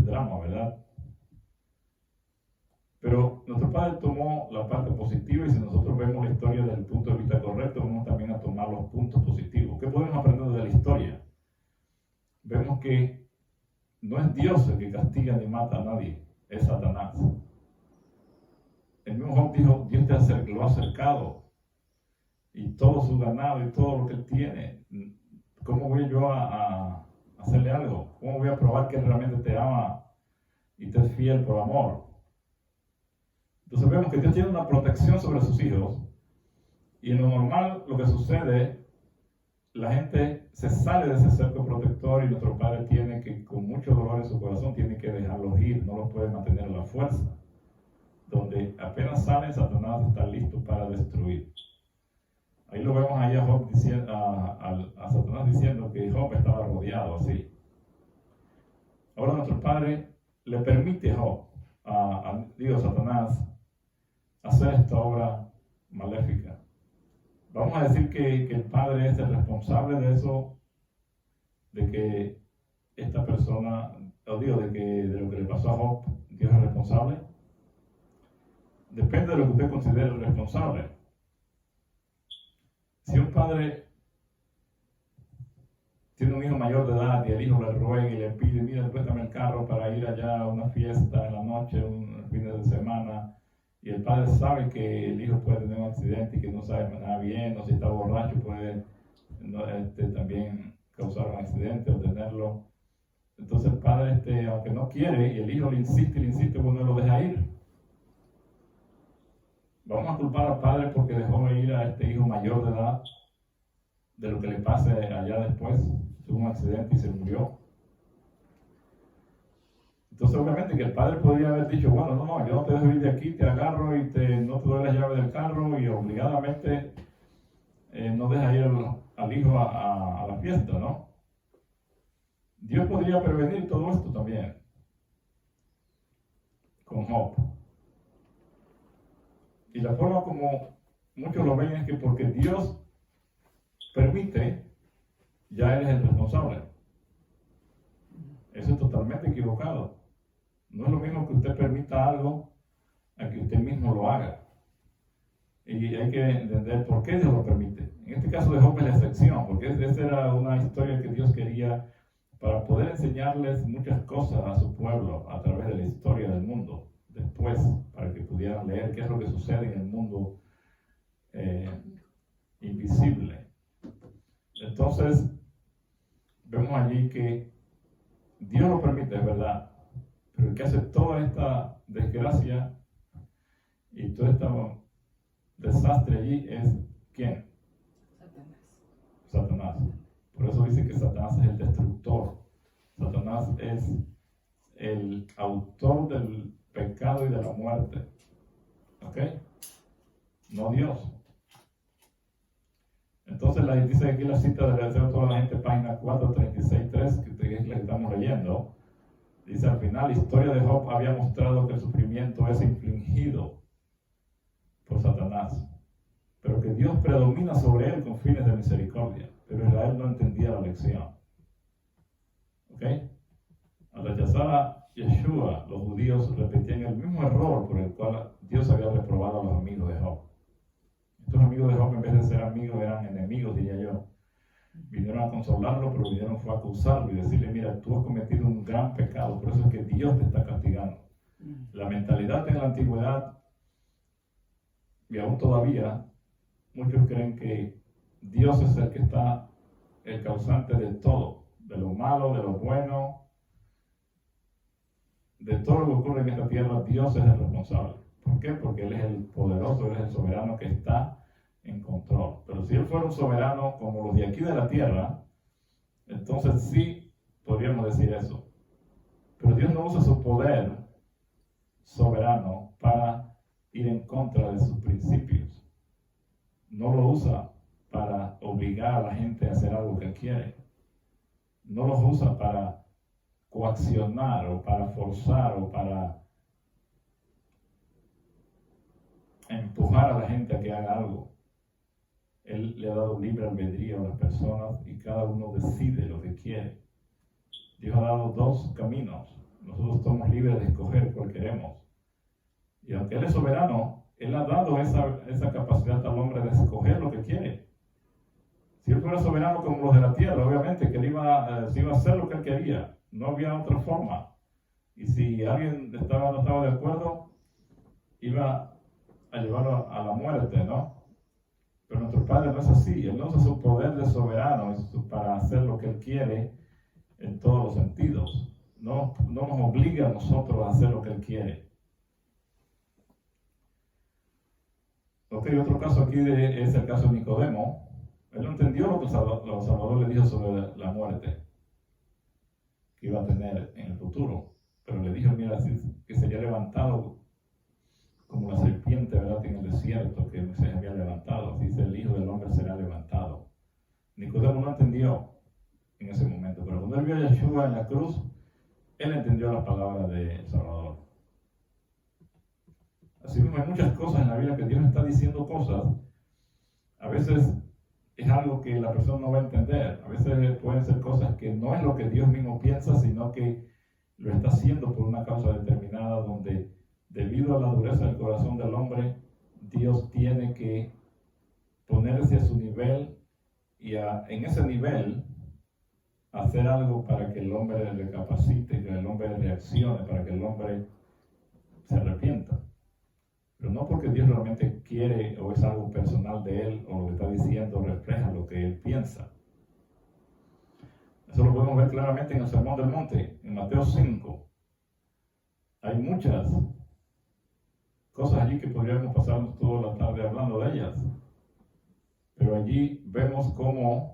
drama, ¿verdad? Pero nuestro Padre tomó la parte positiva, y si nosotros vemos la historia desde el punto de vista correcto, vamos también a tomar los puntos positivos. ¿Qué podemos aprender de la historia? Vemos que no es Dios el que castiga ni mata a nadie, es Satanás. El mismo Job dijo, Dios lo ha acercado, y todo su ganado y todo lo que él tiene. ¿Cómo voy yo a hacerle algo? ¿Cómo voy a probar que él realmente te ama y te es fiel por amor? Entonces vemos que Dios tiene una protección sobre sus hijos, y en lo normal lo que sucede, la gente se sale de ese cerco protector, y nuestro Padre tiene que, con mucho dolor en su corazón, tiene que dejarlos ir, no los puede mantener a la fuerza. Donde apenas salen, Satanás está listo para destruir. Ahí lo vemos ahí a Job diciendo, a Satanás diciendo que Job estaba rodeado así. Ahora nuestro Padre le permite a Job, a Satanás, hacer esta obra maléfica. Vamos a decir que el Padre es el responsable de eso, de que esta persona, de lo que le pasó a Job, Dios es responsable. Depende de lo que usted considere responsable. Si un padre tiene un hijo mayor de edad y el hijo le ruega y le pide, mira, préstame el carro para ir allá a una fiesta en la noche, un fin de semana, y el padre sabe que el hijo puede tener un accidente y que no sabe manejar bien, o si está borracho puede también causar un accidente o tenerlo. Entonces el padre, aunque no quiere, y el hijo le insiste, pues no lo deja ir. Vamos a culpar al padre porque dejó ir a este hijo mayor de edad de lo que le pase allá después. Tuvo un accidente y se murió. Entonces obviamente que el padre podría haber dicho, bueno, no, yo no te dejo ir de aquí, te agarro y no te doy la llave del carro, y obligadamente no deja ir al hijo a la fiesta, ¿no? Dios podría prevenir todo esto también con Job. Y la forma como muchos lo ven es que porque Dios permite, ya Él es el responsable. Eso es totalmente equivocado. No es lo mismo que usted permita algo a que usted mismo lo haga. Y hay que entender por qué Dios lo permite. En este caso de Job es la excepción, porque esa era una historia que Dios quería para poder enseñarles muchas cosas a su pueblo a través de la historia del mundo. Después, para que pudieran leer qué es lo que sucede en el mundo invisible. Entonces, vemos allí que Dios lo permite, es verdad, pero el que hace toda esta desgracia y todo este desastre allí es ¿quién? Satanás. Por eso dice que Satanás es el destructor. Satanás es el autor del pecado y de la muerte. ¿Ok? No Dios. Entonces dice aquí la cita de Deseo toda la gente, página 436.3, que es la que estamos leyendo. Dice al final, la historia de Job había mostrado que el sufrimiento es infligido por Satanás, pero que Dios predomina sobre él con fines de misericordia. Pero Israel no entendía la lección. ¿Ok? Al rechazar a Yeshua, los judíos repetían el mismo error por el cual Dios había reprobado a los amigos de Job. Estos amigos de Job, en vez de ser amigos, eran enemigos, diría yo. Vinieron a consolarlo, pero vinieron fue a acusarlo y decirle, mira, tú has cometido un gran pecado, por eso es que Dios te está castigando. La mentalidad en la antigüedad, y aún todavía, muchos creen que Dios es el que está el causante de todo, de lo malo, de lo bueno, de todo lo que ocurre en esta tierra. Dios es el responsable. ¿Por qué? Porque Él es el poderoso, Él es el soberano que está en control. Pero si Él fuera un soberano como los de aquí de la tierra, entonces sí podríamos decir eso. Pero Dios no usa su poder soberano para ir en contra de sus principios. No lo usa para obligar a la gente a hacer algo que quiere. No los usa para coaccionar o para forzar o para empujar a la gente a que haga algo. Él le ha dado libre albedrío a las personas y cada uno decide lo que quiere. Dios ha dado dos caminos. Nosotros somos libres de escoger cuál queremos. Y aunque Él es soberano, Él ha dado esa capacidad al hombre de escoger lo que quiere. Si Él fuera soberano como los de la tierra, obviamente que Él iba a hacer lo que Él quería. No había otra forma. Y si alguien no estaba de acuerdo, iba a llevarlo a la muerte, ¿no? Pero nuestro Padre no es así. Él no usa su poder de soberano para hacer lo que Él quiere en todos los sentidos. No nos obliga a nosotros a hacer lo que Él quiere. Ok, otro caso aquí es el caso de Nicodemo. Él no entendió lo que el Salvador le dijo sobre la muerte que iba a tener en el futuro. Pero le dijo, mira, que sería levantado como la serpiente, ¿verdad?, en el desierto que se había levantado. Así dice, el Hijo del Hombre será levantado. Nicodemo no entendió en ese momento, pero cuando él vio a Yeshua en la cruz, él entendió la palabra del Salvador. Así mismo hay muchas cosas en la Biblia que Dios está diciendo cosas. A veces es algo que la persona no va a entender. A veces pueden ser cosas que no es lo que Dios mismo piensa, sino que lo está haciendo por una causa determinada, donde debido a la dureza del corazón del hombre, Dios tiene que ponerse a su nivel y en ese nivel hacer algo para que el hombre recapacite, que el hombre reaccione, para que el hombre se arrepienta. Pero no porque Dios realmente quiere o es algo personal de él o lo que está diciendo refleja lo que él piensa. Eso lo podemos ver claramente en el Sermón del Monte, en Mateo 5. Hay muchas cosas allí que podríamos pasarnos toda la tarde hablando de ellas. Pero allí vemos cómo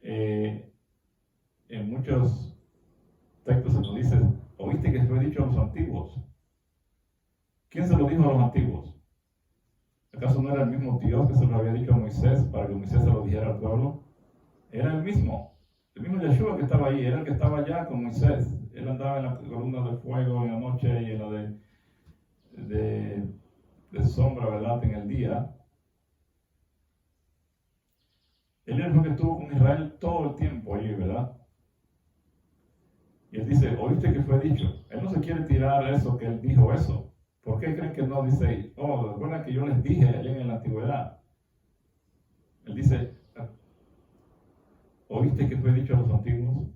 en muchos textos se nos dice, oíste que fue dicho a los antiguos. ¿Quién se lo dijo a los antiguos? ¿Acaso no era el mismo Dios que se lo había dicho a Moisés para que Moisés se lo dijera al pueblo? Era el mismo Yeshua que estaba ahí, era el que estaba allá con Moisés. Él andaba en la columna de fuego en la noche y en la de sombra, ¿verdad?, en el día. Él es el que estuvo con Israel todo el tiempo allí, ¿verdad? Y él dice, oíste que fue dicho. Él no se quiere tirar eso, que él dijo eso. ¿Por qué creen que no dice, recuerdan que yo les dije allá en la antigüedad? Él dice, ¿oíste que fue dicho a los antiguos?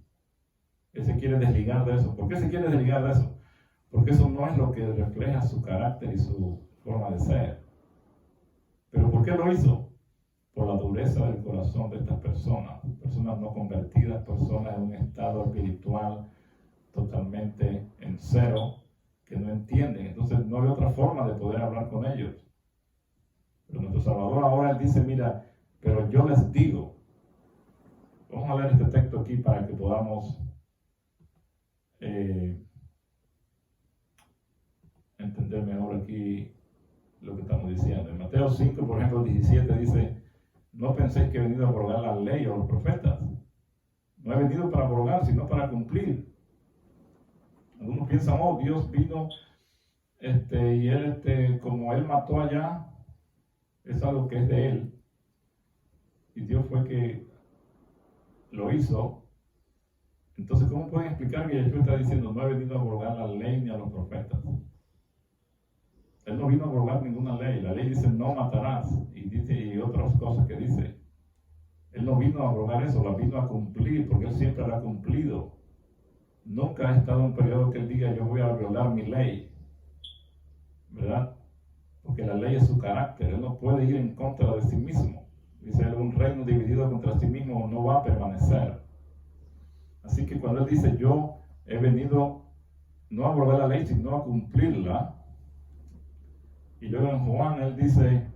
Él se quiere desligar de eso. ¿Por qué se quiere desligar de eso? Porque eso no es lo que refleja su carácter y su forma de ser. ¿Pero por qué lo hizo? Por la dureza del corazón de estas personas no convertidas, personas en un estado espiritual totalmente en cero, que no entienden. Entonces no hay otra forma de poder hablar con ellos. Pero nuestro Salvador ahora él dice, mira, pero yo les digo. Vamos a leer este texto aquí para que podamos entender mejor aquí lo que estamos diciendo. En Mateo 5, por ejemplo, 17 dice, no penséis que he venido a abrogar la ley o los profetas. No he venido para abrogar, sino para cumplir. Algunos piensan, Dios vino y él, como él mató allá, es algo que es de él. Y Dios fue que lo hizo. Entonces, ¿cómo pueden explicar que Yeshua está diciendo, no he venido a abrogar la ley ni a los profetas? Él no vino a abrogar ninguna ley. La ley dice, no matarás. Y otras cosas que dice. Él no vino a abrogar eso, la vino a cumplir, porque él siempre la ha cumplido. Nunca ha estado en un periodo que él diga, yo voy a violar mi ley. ¿Verdad? Porque la ley es su carácter. Él no puede ir en contra de sí mismo. Dice él, un reino dividido contra sí mismo no va a permanecer. Así que cuando él dice, yo he venido no a abrogar la ley, sino a cumplirla, Y luego en Juan él dice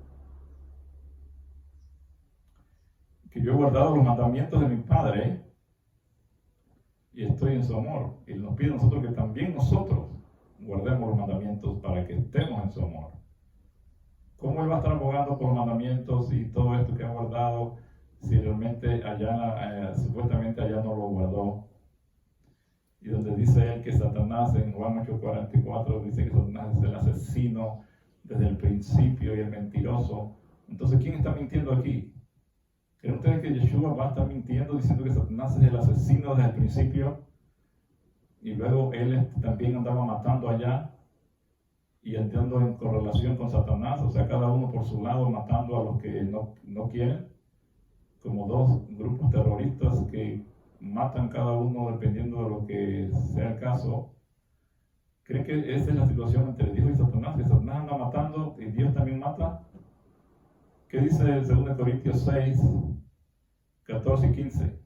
que yo he guardado los mandamientos de mi Padre y estoy en su amor. Y nos pide a nosotros que también nosotros guardemos los mandamientos para que estemos en su amor. ¿Cómo él va a estar abogando por los mandamientos y todo esto que ha guardado si realmente allá, supuestamente allá no lo guardó? Y donde dice él que Satanás, en Juan 8:44, dice que Satanás es el asesino desde el principio y el mentiroso. Entonces, ¿quién está mintiendo aquí? ¿Creen ustedes que Yeshua va a estar mintiendo diciendo que Satanás es el asesino desde el principio? Y luego él también andaba matando allá y entrando en correlación con Satanás, o sea, cada uno por su lado matando a los que no quieren, como dos grupos terroristas que matan cada uno dependiendo de lo que sea el caso. ¿Creen que esa es la situación entre Dios y Satanás? Que Satanás anda matando y Dios también mata. ¿Qué dice 2 Corintios 6, 14 y 15?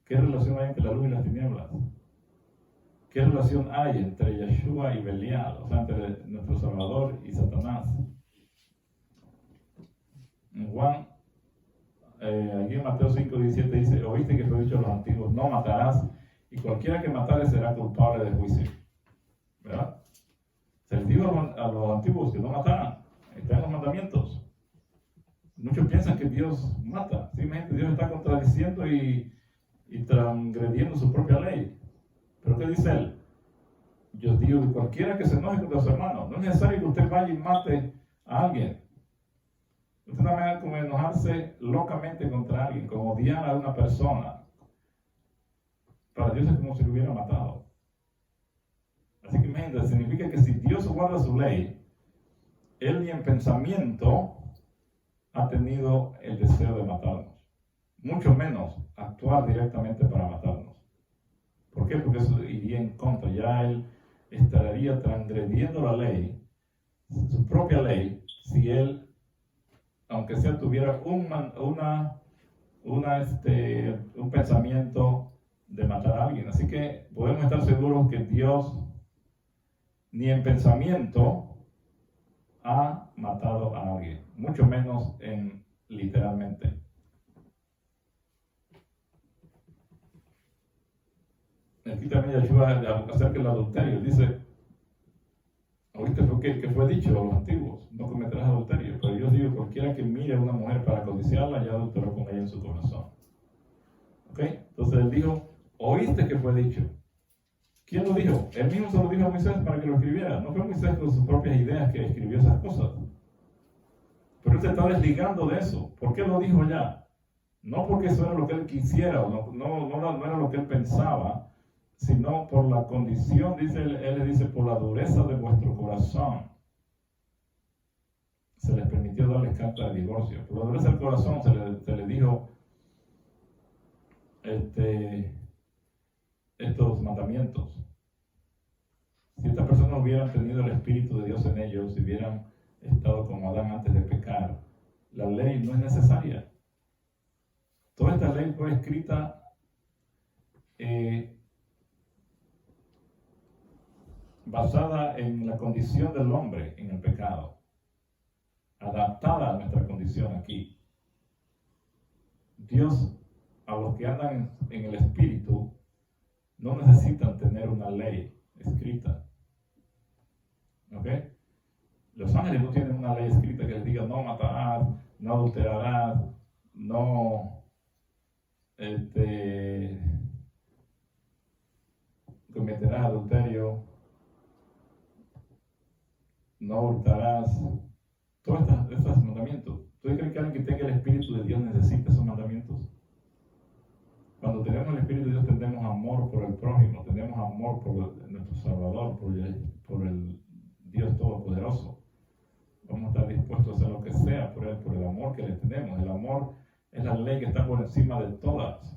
¿Qué relación hay entre la luz y las tinieblas? ¿Qué relación hay entre Yeshua y Belial? O sea, entre nuestro Salvador y Satanás. En Juan, aquí en Mateo 5, 17 dice: oíste que fue dicho a los antiguos, no matarás, y cualquiera que matare será culpable de juicio. ¿Verdad? Se les dijo a los antiguos que no mataran. Están los mandamientos. Muchos piensan que Dios mata. Simplemente Dios está contradiciendo y transgrediendo su propia ley. ¿Pero qué dice él? Yo digo que cualquiera que se enoje contra su hermano, no es necesario que usted vaya y mate a alguien. Usted no va a como enojarse locamente contra alguien, como odiar a una persona. Para Dios es como si lo hubiera matado. Así que imagínate, significa que si Dios guarda su ley, Él ni en pensamiento ha tenido el deseo de matarnos. Mucho menos actuar directamente para matarnos. ¿Por qué? Porque eso iría en contra. Ya Él estaría transgrediendo la ley, su propia ley, si Él, aunque sea, tuviera un pensamiento de matar a alguien. Así que podemos estar seguros que Dios ni en pensamiento ha matado a alguien, mucho menos literalmente. Aquí también Yeshua acerca del adulterio, dice: oíste que fue dicho a los antiguos, no cometerás adulterio, pero yo digo, cualquiera que mire a una mujer para codiciarla, ya adulteró con ella en su corazón. ¿Ok? Entonces él dijo: oíste que fue dicho. ¿Quién lo dijo? Él mismo se lo dijo a Moisés para que lo escribiera. No fue Moisés con sus propias ideas que escribió esas cosas. Pero él se está desligando de eso. ¿Por qué lo dijo ya? No porque eso era lo que él quisiera, o no era lo que él pensaba, sino por la condición, dice él le dice, por la dureza de vuestro corazón. Se les permitió darles carta de divorcio. Por la dureza del corazón se le dijo estos mandamientos. Si estas personas hubieran tenido el Espíritu de Dios en ellos, si hubieran estado como Adán antes de pecar, la ley no es necesaria. Toda esta ley fue escrita basada en la condición del hombre en el pecado, adaptada a nuestra condición aquí. Dios, a los que andan en el Espíritu, no necesitan tener una ley escrita. ¿Ok? Los ángeles no tienen una ley escrita que les diga: no matarás, no adulterarás, no cometerás adulterio, no hurtarás. Todos estos mandamientos. ¿Ustedes creen que alguien que tenga el Espíritu de Dios necesita esos mandamientos? Cuando tenemos el Espíritu de Dios, tenemos amor por el prójimo, tenemos amor por nuestro Salvador, por el Dios Todopoderoso. Vamos a estar dispuestos a hacer lo que sea por Él, por el amor que le tenemos. El amor es la ley que está por encima de todas.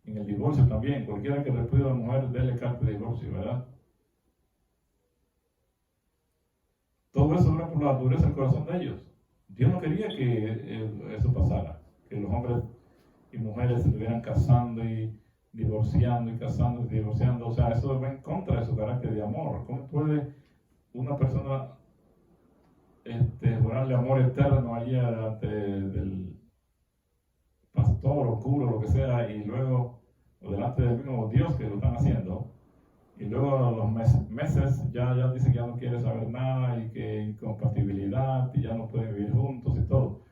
En el divorcio también, cualquiera que repudia a la mujer, déle carta de divorcio, ¿verdad? Todo eso era por la dureza del corazón de ellos. Dios no quería que eso pasara, que los hombres y mujeres se estuvieran casando y divorciando y casándose y divorciando. O sea, eso va en contra de su carácter de amor. ¿Cómo puede una persona jurarle amor eterno allí delante del pastor o cura o lo que sea, y luego, o delante del mismo Dios que lo están haciendo, y luego a los meses ya dice que ya no quiere saber nada y que incompatibilidad y ya no pueden vivir juntos y todo?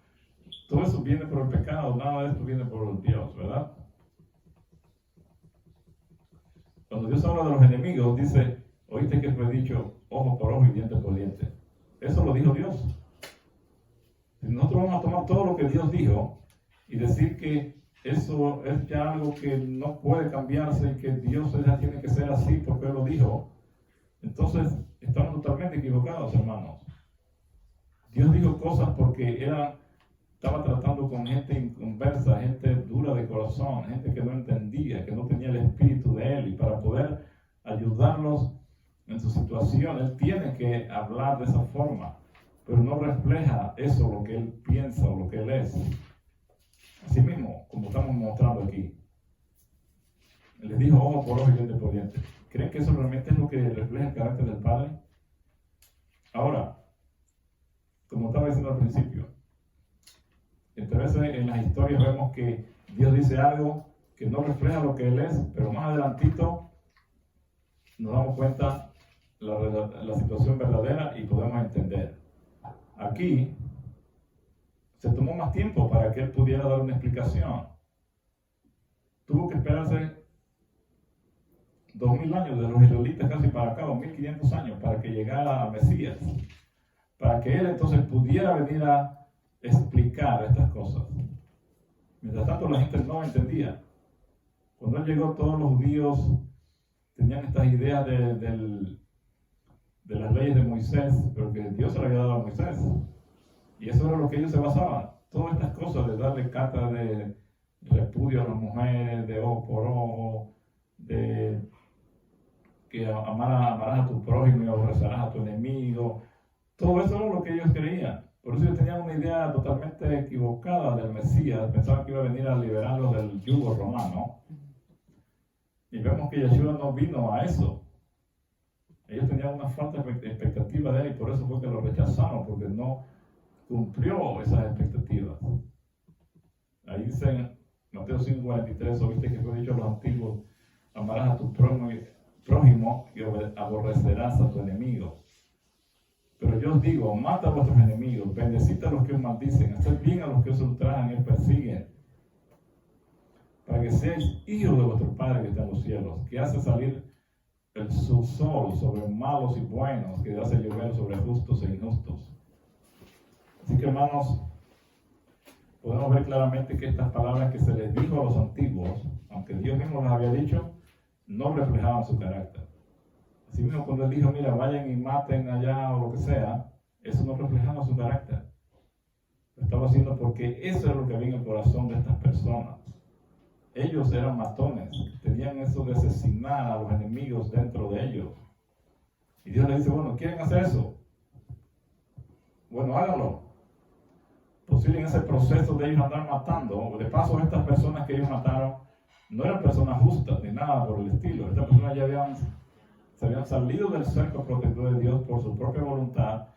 Todo eso viene por el pecado, nada de esto viene por Dios, ¿verdad? Cuando Dios habla de los enemigos, dice, oíste que fue dicho ojo por ojo y diente por diente. Eso lo dijo Dios. Si nosotros vamos a tomar todo lo que Dios dijo y decir que eso es ya algo que no puede cambiarse y que Dios ya tiene que ser así porque Él lo dijo, entonces estamos totalmente equivocados, hermanos. Dios dijo cosas porque estaba tratando con gente inconversa, gente dura de corazón, gente que no entendía, que no tenía el espíritu de Él, y para poder ayudarlos en su situación, Él tiene que hablar de esa forma, pero no refleja eso, lo que Él piensa o lo que Él es. Así mismo, como estamos mostrando aquí. Él les dijo ojo por ojo y diente por diente. ¿Creen que eso realmente es lo que refleja el carácter del Padre? Ahora, como estaba diciendo al principio, entre veces en las historias vemos que Dios dice algo que no refleja lo que Él es, pero más adelantito nos damos cuenta la situación verdadera y podemos entender. Aquí se tomó más tiempo para que Él pudiera dar una explicación. Tuvo que esperarse 2000 años de los israelitas casi para acá, 2500 años, para que llegara a Mesías, para que Él entonces pudiera venir a explicar estas cosas. Mientras tanto la gente no entendía. Cuando Él llegó, todos los judíos tenían estas ideas de las leyes de Moisés, pero que Dios se le había dado a Moisés. Y eso era lo que ellos se basaban. Todas estas cosas de darle cátedra de repudio a las mujeres, de ojo por ojo, de que amarás a tu prójimo y aborrecerás a tu enemigo. Todo eso era lo que ellos creían. Por eso ellos tenían una idea totalmente equivocada del Mesías. Pensaban que iba a venir a liberarlos del yugo romano. Y vemos que Yeshua no vino a eso. Ellos tenían una falta de expectativa de Él, y por eso fue que lo rechazaron, porque no cumplió esas expectativas. Ahí dice en Mateo 5:43, oíste que fue dicho a los antiguos, amarás a tu prójimo y aborrecerás a tu enemigo. Pero yo os digo, mata a vuestros enemigos, bendecid a los que os maldicen, haced bien a los que os ultrajan y os persiguen, para que seáis hijos de vuestro Padre que está en los cielos, que hace salir su sol sobre malos y buenos, que hace llover sobre justos e injustos. Así que, hermanos, podemos ver claramente que estas palabras que se les dijo a los antiguos, aunque Dios mismo las había dicho, no reflejaban su carácter. Así mismo cuando Él dijo, mira, vayan y maten allá o lo que sea, eso no reflejaba su carácter. Lo estaba haciendo porque eso es lo que había en el corazón de estas personas. Ellos eran matones, tenían eso de asesinar a los enemigos dentro de ellos. Y Dios les dice, bueno, ¿quieren hacer eso? Bueno, háganlo. Posible en ese proceso de ellos andar matando. De paso, estas personas que ellos mataron no eran personas justas ni nada por el estilo. Estas personas ya se habían salido del cerco protector de Dios por su propia voluntad,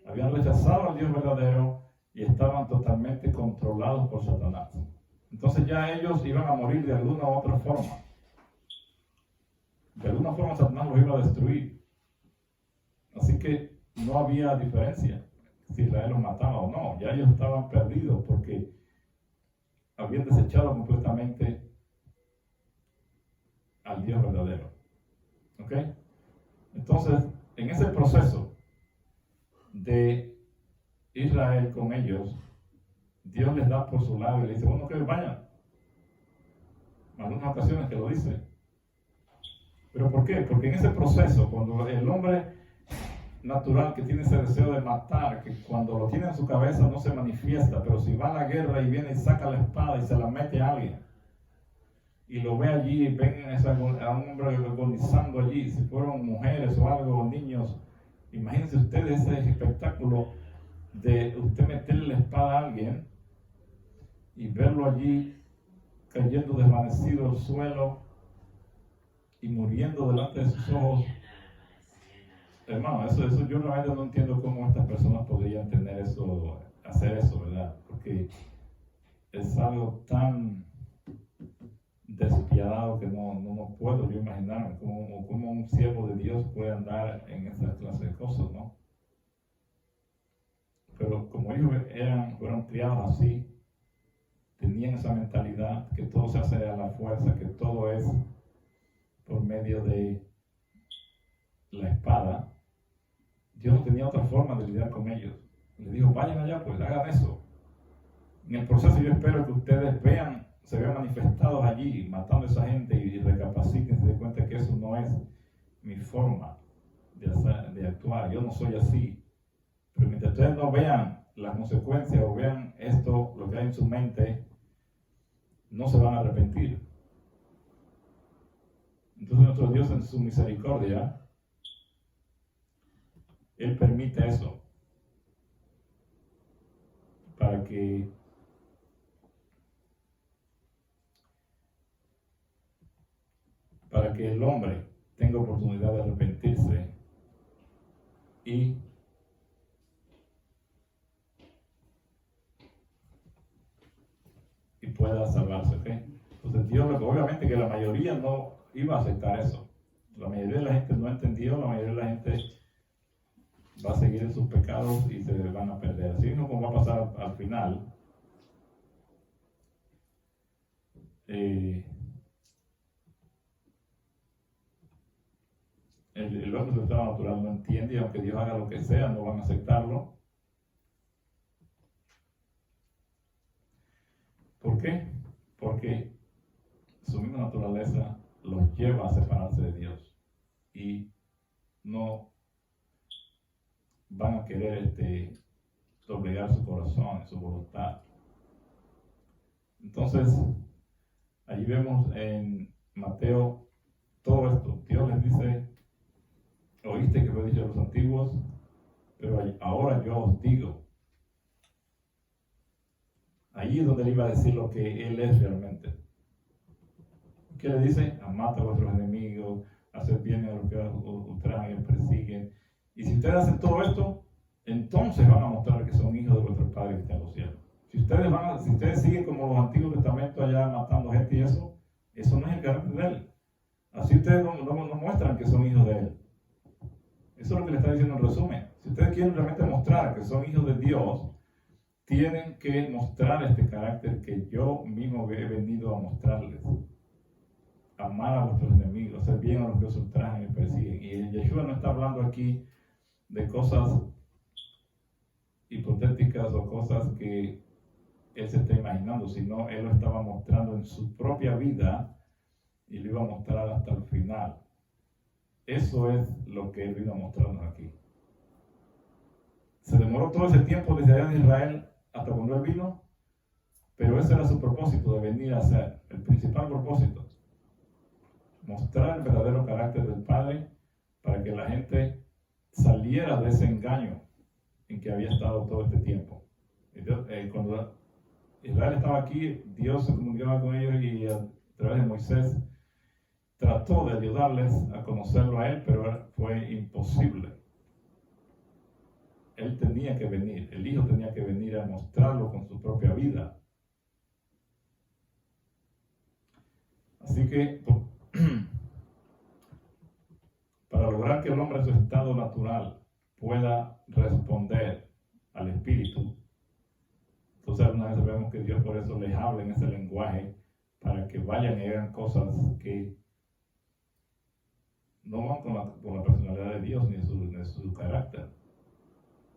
habían rechazado al Dios verdadero y estaban totalmente controlados por Satanás. Entonces ya ellos iban a morir de alguna u otra forma. De alguna forma Satanás los iba a destruir. Así que no había diferencia si Israel los mataba o no. Ya ellos estaban perdidos porque habían desechado completamente al Dios verdadero. ¿Ok? Entonces, en ese proceso de Israel con ellos, Dios les da por su lado y le dice, bueno, que vayan. En algunas ocasiones que lo dice. ¿Pero por qué? Porque en ese proceso, cuando el hombre natural que tiene ese deseo de matar, que cuando lo tiene en su cabeza no se manifiesta, pero si va a la guerra y viene y saca la espada y se la mete a alguien, y lo ve allí, y ven a un hombre agonizando allí, si fueron mujeres o algo, o niños, imagínense ustedes ese espectáculo de usted meterle la espada a alguien y verlo allí cayendo desvanecido al suelo, y muriendo delante de sus ojos. Hermano, eso yo realmente no entiendo cómo estas personas podrían tener eso, hacer eso, ¿verdad? Porque es algo tan despiadado que no puedo yo imaginarme cómo un siervo de Dios puede andar en esa clase de cosas, ¿no? Pero como ellos fueron criados así, tenían esa mentalidad que todo se hace a la fuerza, que todo es por medio de la espada. Dios no tenía otra forma de lidiar con ellos. Les dijo, vayan allá, pues hagan eso. En el proceso yo espero que ustedes se vean manifestados allí, matando a esa gente y recapaciten, se den cuenta que eso no es mi forma de actuar. Yo no soy así. Pero mientras ustedes no vean las consecuencias o vean esto, lo que hay en su mente, no se van a arrepentir. Entonces nuestro Dios en su misericordia, Él permite eso para que el hombre tenga oportunidad de arrepentirse y pueda salvarse, ¿ok? Entonces Dios, obviamente que la mayoría no iba a aceptar eso. La mayoría de la gente no entendió, la mayoría de la gente va a seguir en sus pecados y se van a perder. Así mismo como va a pasar al final. El otro resultado natural no entiende y aunque Dios haga lo que sea, no van a aceptarlo. ¿Por qué? Porque su misma naturaleza los lleva a separarse de Dios y no van a querer doblegar su corazón, su voluntad. Entonces, allí vemos en Mateo todo esto. Dios les dice, oíste que fue dicho a los antiguos, pero ahora yo os digo. Allí es donde él iba a decir lo que él es realmente. ¿Qué le dice? Amad a vuestros enemigos, haced bien a los que os ultrajan y os persiguen. Y si ustedes hacen todo esto, entonces van a mostrar que son hijos de vuestro Padre que está en los cielos. Si ustedes siguen como los antiguos testamentos allá matando gente y eso no es el carácter de él. Así ustedes no muestran que son hijos de él. Eso es lo que le está diciendo en resumen. Si ustedes quieren realmente mostrar que son hijos de Dios, tienen que mostrar este carácter que yo mismo he venido a mostrarles. Amar a vuestros enemigos, hacer bien a los que os ultrajan y persiguen. Y Yeshua no está hablando aquí de cosas hipotéticas o cosas que él se está imaginando, sino él lo estaba mostrando en su propia vida y lo iba a mostrar hasta el final. Eso es lo que él vino a mostrarnos aquí. Se demoró todo ese tiempo desde allá de Israel hasta cuando él vino, pero ese era su propósito de venir a hacer, el principal propósito. Mostrar el verdadero carácter del Padre para que la gente saliera de ese engaño en que había estado todo este tiempo. Cuando Israel estaba aquí, Dios se comunicaba con ellos y a través de Moisés trató de ayudarles a conocerlo a él, pero fue imposible. Él tenía que venir, el Hijo tenía que venir a mostrarlo con su propia vida. Así que para lograr que el hombre en su estado natural pueda responder al Espíritu, entonces algunas veces vemos que Dios por eso les habla en ese lenguaje para que vayan y hagan cosas que no van con la personalidad de Dios ni su carácter,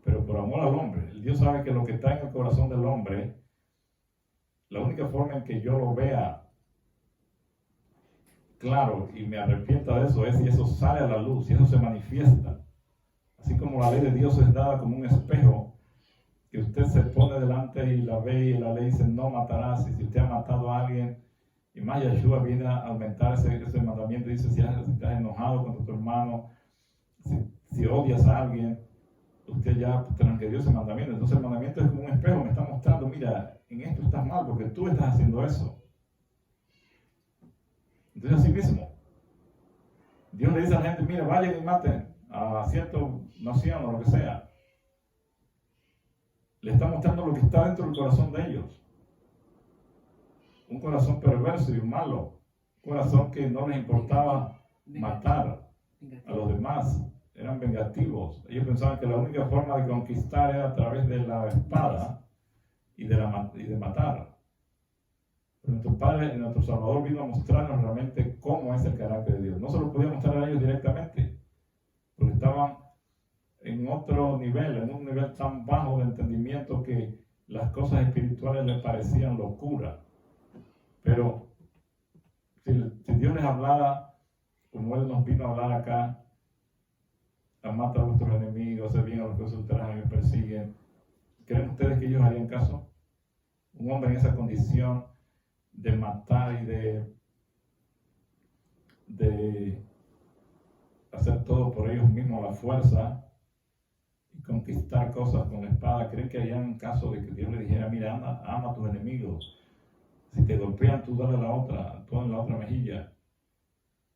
pero por amor al hombre. El Dios sabe que lo que está en el corazón del hombre, la única forma en que yo lo vea claro y me arrepienta de eso es si eso sale a la luz, si eso se manifiesta. Así como la ley de Dios es dada como un espejo, que usted se pone delante y la ve y la ley dice no matarás, y si usted ha matado a alguien, y más Yeshua viene a aumentar ese mandamiento, dice si estás enojado contra tu hermano, si odias a alguien, usted ya transgredió ese mandamiento. Entonces el mandamiento es como un espejo, me está mostrando, mira, en esto estás mal porque tú estás haciendo eso. Entonces así mismo, Dios le dice a la gente, mira, vayan y maten a cierta nación o lo que sea. Le está mostrando lo que está dentro del corazón de ellos. Un corazón perverso y malo. Un corazón que no les importaba matar a los demás. Eran vengativos. Ellos pensaban que la única forma de conquistar era a través de la espada y de matar. Pero nuestro Padre y nuestro Salvador vino a mostrarnos realmente cómo es el carácter de Dios. No se lo podía mostrar a ellos directamente, porque estaban en otro nivel, en un nivel tan bajo de entendimiento que las cosas espirituales les parecían locura. Pero si Dios les hablara, como Él nos vino a hablar acá, a matar a vuestros enemigos, hacer bien a los que os ultrajan y os persiguen, ¿creen ustedes que ellos harían caso? Un hombre en esa condición de matar y de hacer todo por ellos mismos a la fuerza y conquistar cosas con la espada, ¿creen que harían caso de que Dios le dijera, mira, ama a tus enemigos? Si te golpean, tú dale la otra mejilla.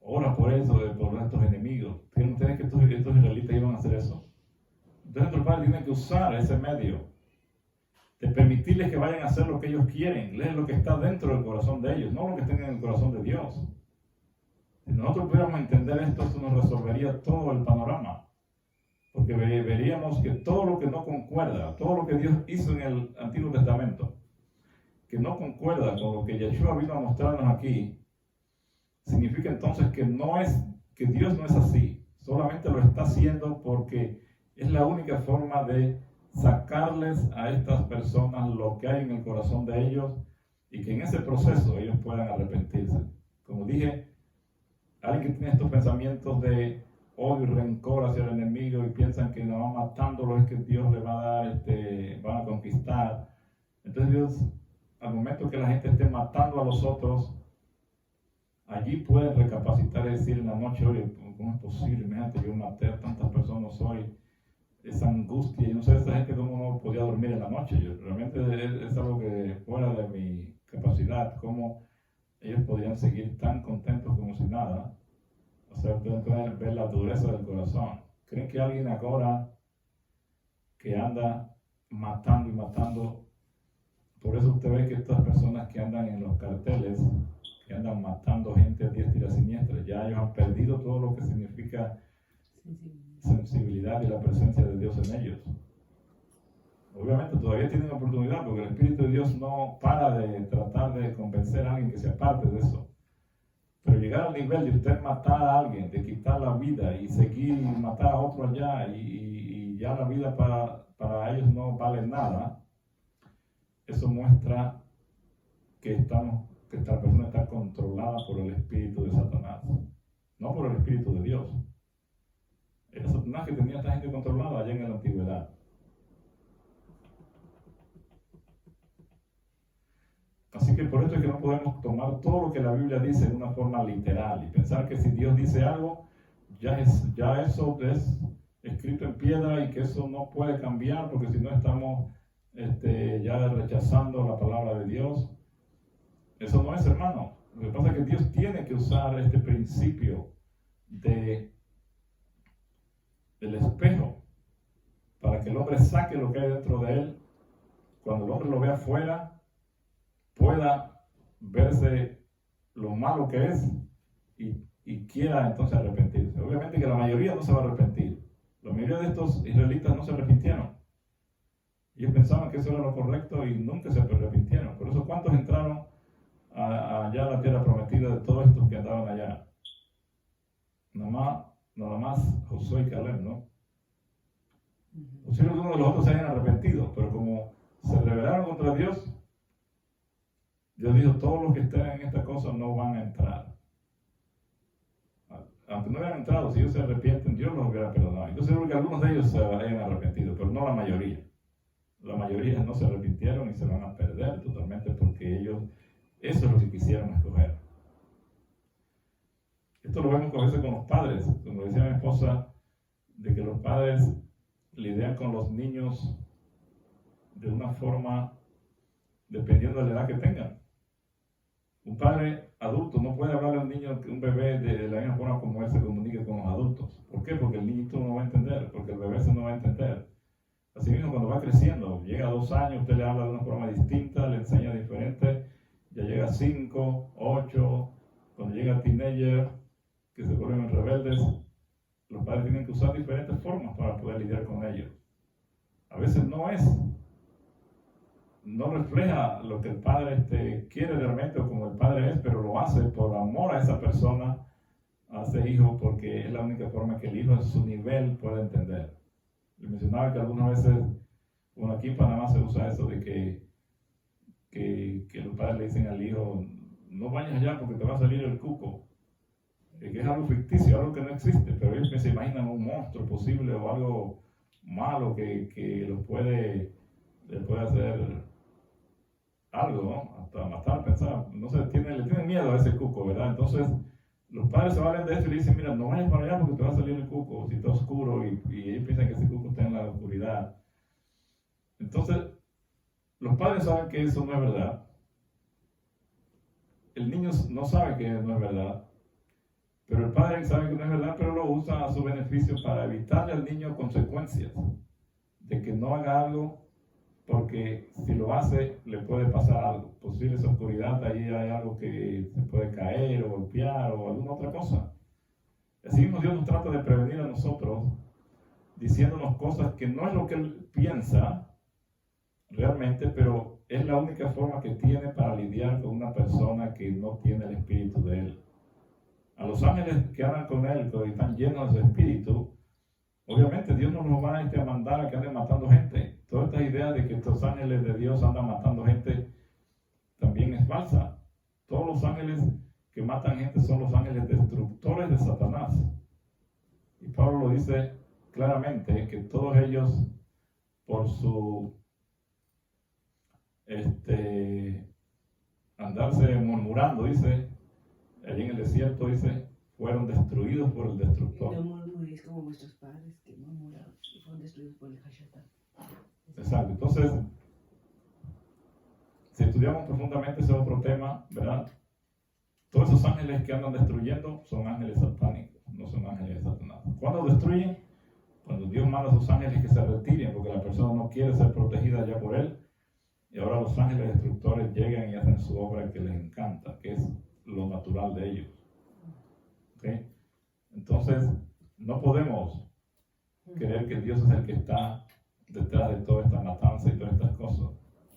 Ora por eso, por estos enemigos. ¿Creen ustedes que estos israelitas iban a hacer eso? Entonces nuestro Padre tiene que usar ese medio de permitirles que vayan a hacer lo que ellos quieren, leer lo que está dentro del corazón de ellos, no lo que está en el corazón de Dios. Si nosotros pudiéramos entender esto nos resolvería todo el panorama, porque veríamos que todo lo que no concuerda, todo lo que Dios hizo en el Antiguo Testamento, que no concuerda con lo que Yeshua vino a mostrarnos aquí, significa entonces que Dios no es así, solamente lo está haciendo porque es la única forma de sacarles a estas personas lo que hay en el corazón de ellos y que en ese proceso ellos puedan arrepentirse. Como dije, alguien que tiene estos pensamientos de odio y rencor hacia el enemigo y piensan que no va matándolo es que Dios le va a dar, van a conquistar. Entonces Dios, al momento que la gente esté matando a los otros, allí pueden recapacitar y decir en la noche, oye, ¿cómo es posible? Imagínate, yo maté a tantas personas hoy. Esa angustia, yo no sé esa gente cómo no podía dormir en la noche. Realmente es algo que fuera de mi capacidad, cómo ellos podrían seguir tan contentos como si nada. O sea, ustedes pueden ver la dureza del corazón. ¿Creen que alguien ahora que anda matando y matando, por eso usted ve que estas personas que andan en los carteles, que andan matando gente a diestra y a siniestra, ya ellos han perdido todo lo que significa sensibilidad y la presencia de Dios en ellos. Obviamente todavía tienen oportunidad porque el Espíritu de Dios no para de tratar de convencer a alguien que se aparte de eso. Pero llegar al nivel de usted matar a alguien, de quitar la vida y seguir y matar a otro allá y ya la vida para ellos no vale nada, eso muestra que esta persona está controlada por el espíritu de Satanás, no por el Espíritu de Dios. Era Satanás que tenía a esta gente controlada allá en la antigüedad. Así que por eso es que no podemos tomar todo lo que la Biblia dice de una forma literal y pensar que si Dios dice algo, ya eso es escrito en piedra y que eso no puede cambiar porque si no estamos ya rechazando la palabra de Dios. Eso no es, hermano. Lo que pasa es que Dios tiene que usar este principio del espejo para que el hombre saque lo que hay dentro de él. Cuando el hombre lo ve afuera, pueda verse lo malo que es y quiera entonces arrepentirse. Obviamente que la mayoría no se va a arrepentir. La mayoría de estos israelitas no se arrepintieron. Ellos pensaban que eso era lo correcto y nunca se arrepintieron. Por eso, ¿cuántos entraron allá a la tierra prometida de todos estos que andaban allá? Nada más Josué y Caleb, ¿no? Posiblemente uno de los otros se hayan arrepentido, pero como se rebelaron contra Dios, Dios dijo, todos los que estén en esta cosa no van a entrar. Aunque no hubieran entrado, si ellos se arrepienten, Dios los hubiera perdonado. Yo seguro que algunos de ellos se hayan arrepentido, pero no la mayoría. La mayoría no se arrepintieron y se van a perder totalmente porque ellos, eso es lo que quisieron escoger. Esto lo vemos a veces con los padres, como decía mi esposa, de que los padres lidian con los niños de una forma dependiendo de la edad que tengan. Un padre adulto no puede hablarle a un niño, un bebé, de la misma forma como él se comunica con los adultos. ¿Por qué? Porque el niñito no va a entender, porque el bebé se no va a entender. Así mismo, cuando va creciendo, llega a 2 años, usted le habla de una forma distinta, le enseña diferente, ya llega a 5, 8, cuando llega a teenager, que se vuelven rebeldes, los padres tienen que usar diferentes formas para poder lidiar con ellos. A veces no refleja lo que el padre quiere realmente o como el padre es, pero lo hace por amor a esa persona, a ese hijo, porque es la única forma que el hijo en su nivel puede entender. Le mencionaba que algunas veces, bueno, aquí en Panamá se usa eso de que los padres le dicen al hijo, no vayas allá porque te va a salir el cuco. Que es algo ficticio, algo que no existe, pero ellos se imaginan un monstruo posible o algo malo que los puede hacer algo, ¿no? Hasta matar, pensar, no sé, le tienen miedo a ese cuco, ¿verdad? Entonces, los padres se valen de esto y le dicen, mira, no vayas para allá porque te va a salir el cuco, si está oscuro, y ellos piensan que ese cuco está en la oscuridad. Entonces, los padres saben que eso no es verdad. El niño no sabe que no es verdad. Pero el padre sabe que no es verdad, pero lo usa a su beneficio para evitarle al niño consecuencias de que no haga algo, porque si lo hace le puede pasar algo. Posible esa oscuridad, ahí hay algo que se puede caer o golpear o alguna otra cosa. Así mismo Dios nos trata de prevenir a nosotros diciéndonos cosas que no es lo que Él piensa realmente, pero es la única forma que tiene para lidiar con una persona que no tiene el espíritu de Él. A los ángeles que andan con Él, que están llenos de su espíritu, obviamente Dios no nos va a mandar a que anden matando gente. Toda esta idea de que estos ángeles de Dios andan matando gente también es falsa. Todos los ángeles que matan gente son los ángeles destructores de Satanás. Y Pablo lo dice claramente, que todos ellos, por su andarse murmurando, dice, allí en el desierto, dice, fueron destruidos por el destructor.
No murmuréis como vuestros padres que murmuraron y fueron destruidos por el Hashatan.
Exacto. Entonces, si estudiamos profundamente ese otro tema, ¿verdad? Todos esos ángeles que andan destruyendo son ángeles satánicos, no son ángeles de Satanás. ¿Cuándo destruyen? Cuando Dios manda a sus ángeles que se retiren, porque la persona no quiere ser protegida ya por Él, y ahora los ángeles destructores llegan y hacen su obra que les encanta, que es lo natural de ellos. ¿Okay? Entonces, no podemos creer que Dios es el que está detrás de toda esta matanza y todas estas cosas.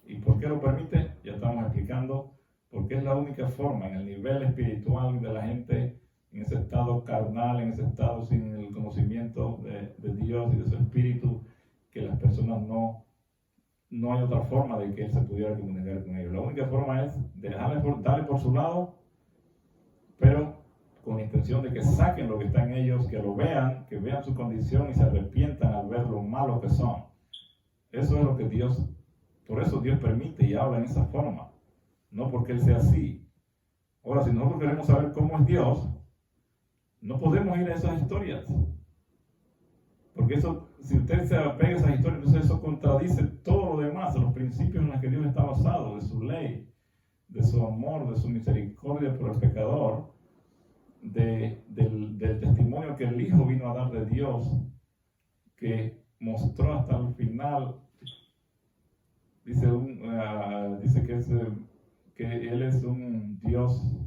¿Y por qué lo permite? Ya estamos explicando, porque es la única forma en el nivel espiritual de la gente, en ese estado carnal, en ese estado sin el conocimiento de Dios y de su espíritu, que las personas no hay otra forma de que Él se pudiera comunicar con ellos. La única forma es darle por su lado, pero con la intención de que saquen lo que está en ellos, que lo vean, que vean su condición y se arrepientan al ver lo malos que son. Eso es lo que Dios, por eso Dios permite y habla en esa forma, no porque Él sea así. Ahora, si nosotros queremos saber cómo es Dios, no podemos ir a esas historias, porque eso, si usted se apega a esas historias, entonces eso contradice todo lo demás, los principios en los que Dios está basado, de su ley, de su amor, de su misericordia por el pecador, del testimonio que el Hijo vino a dar de Dios, que mostró hasta el final. Dice que Él es un Dios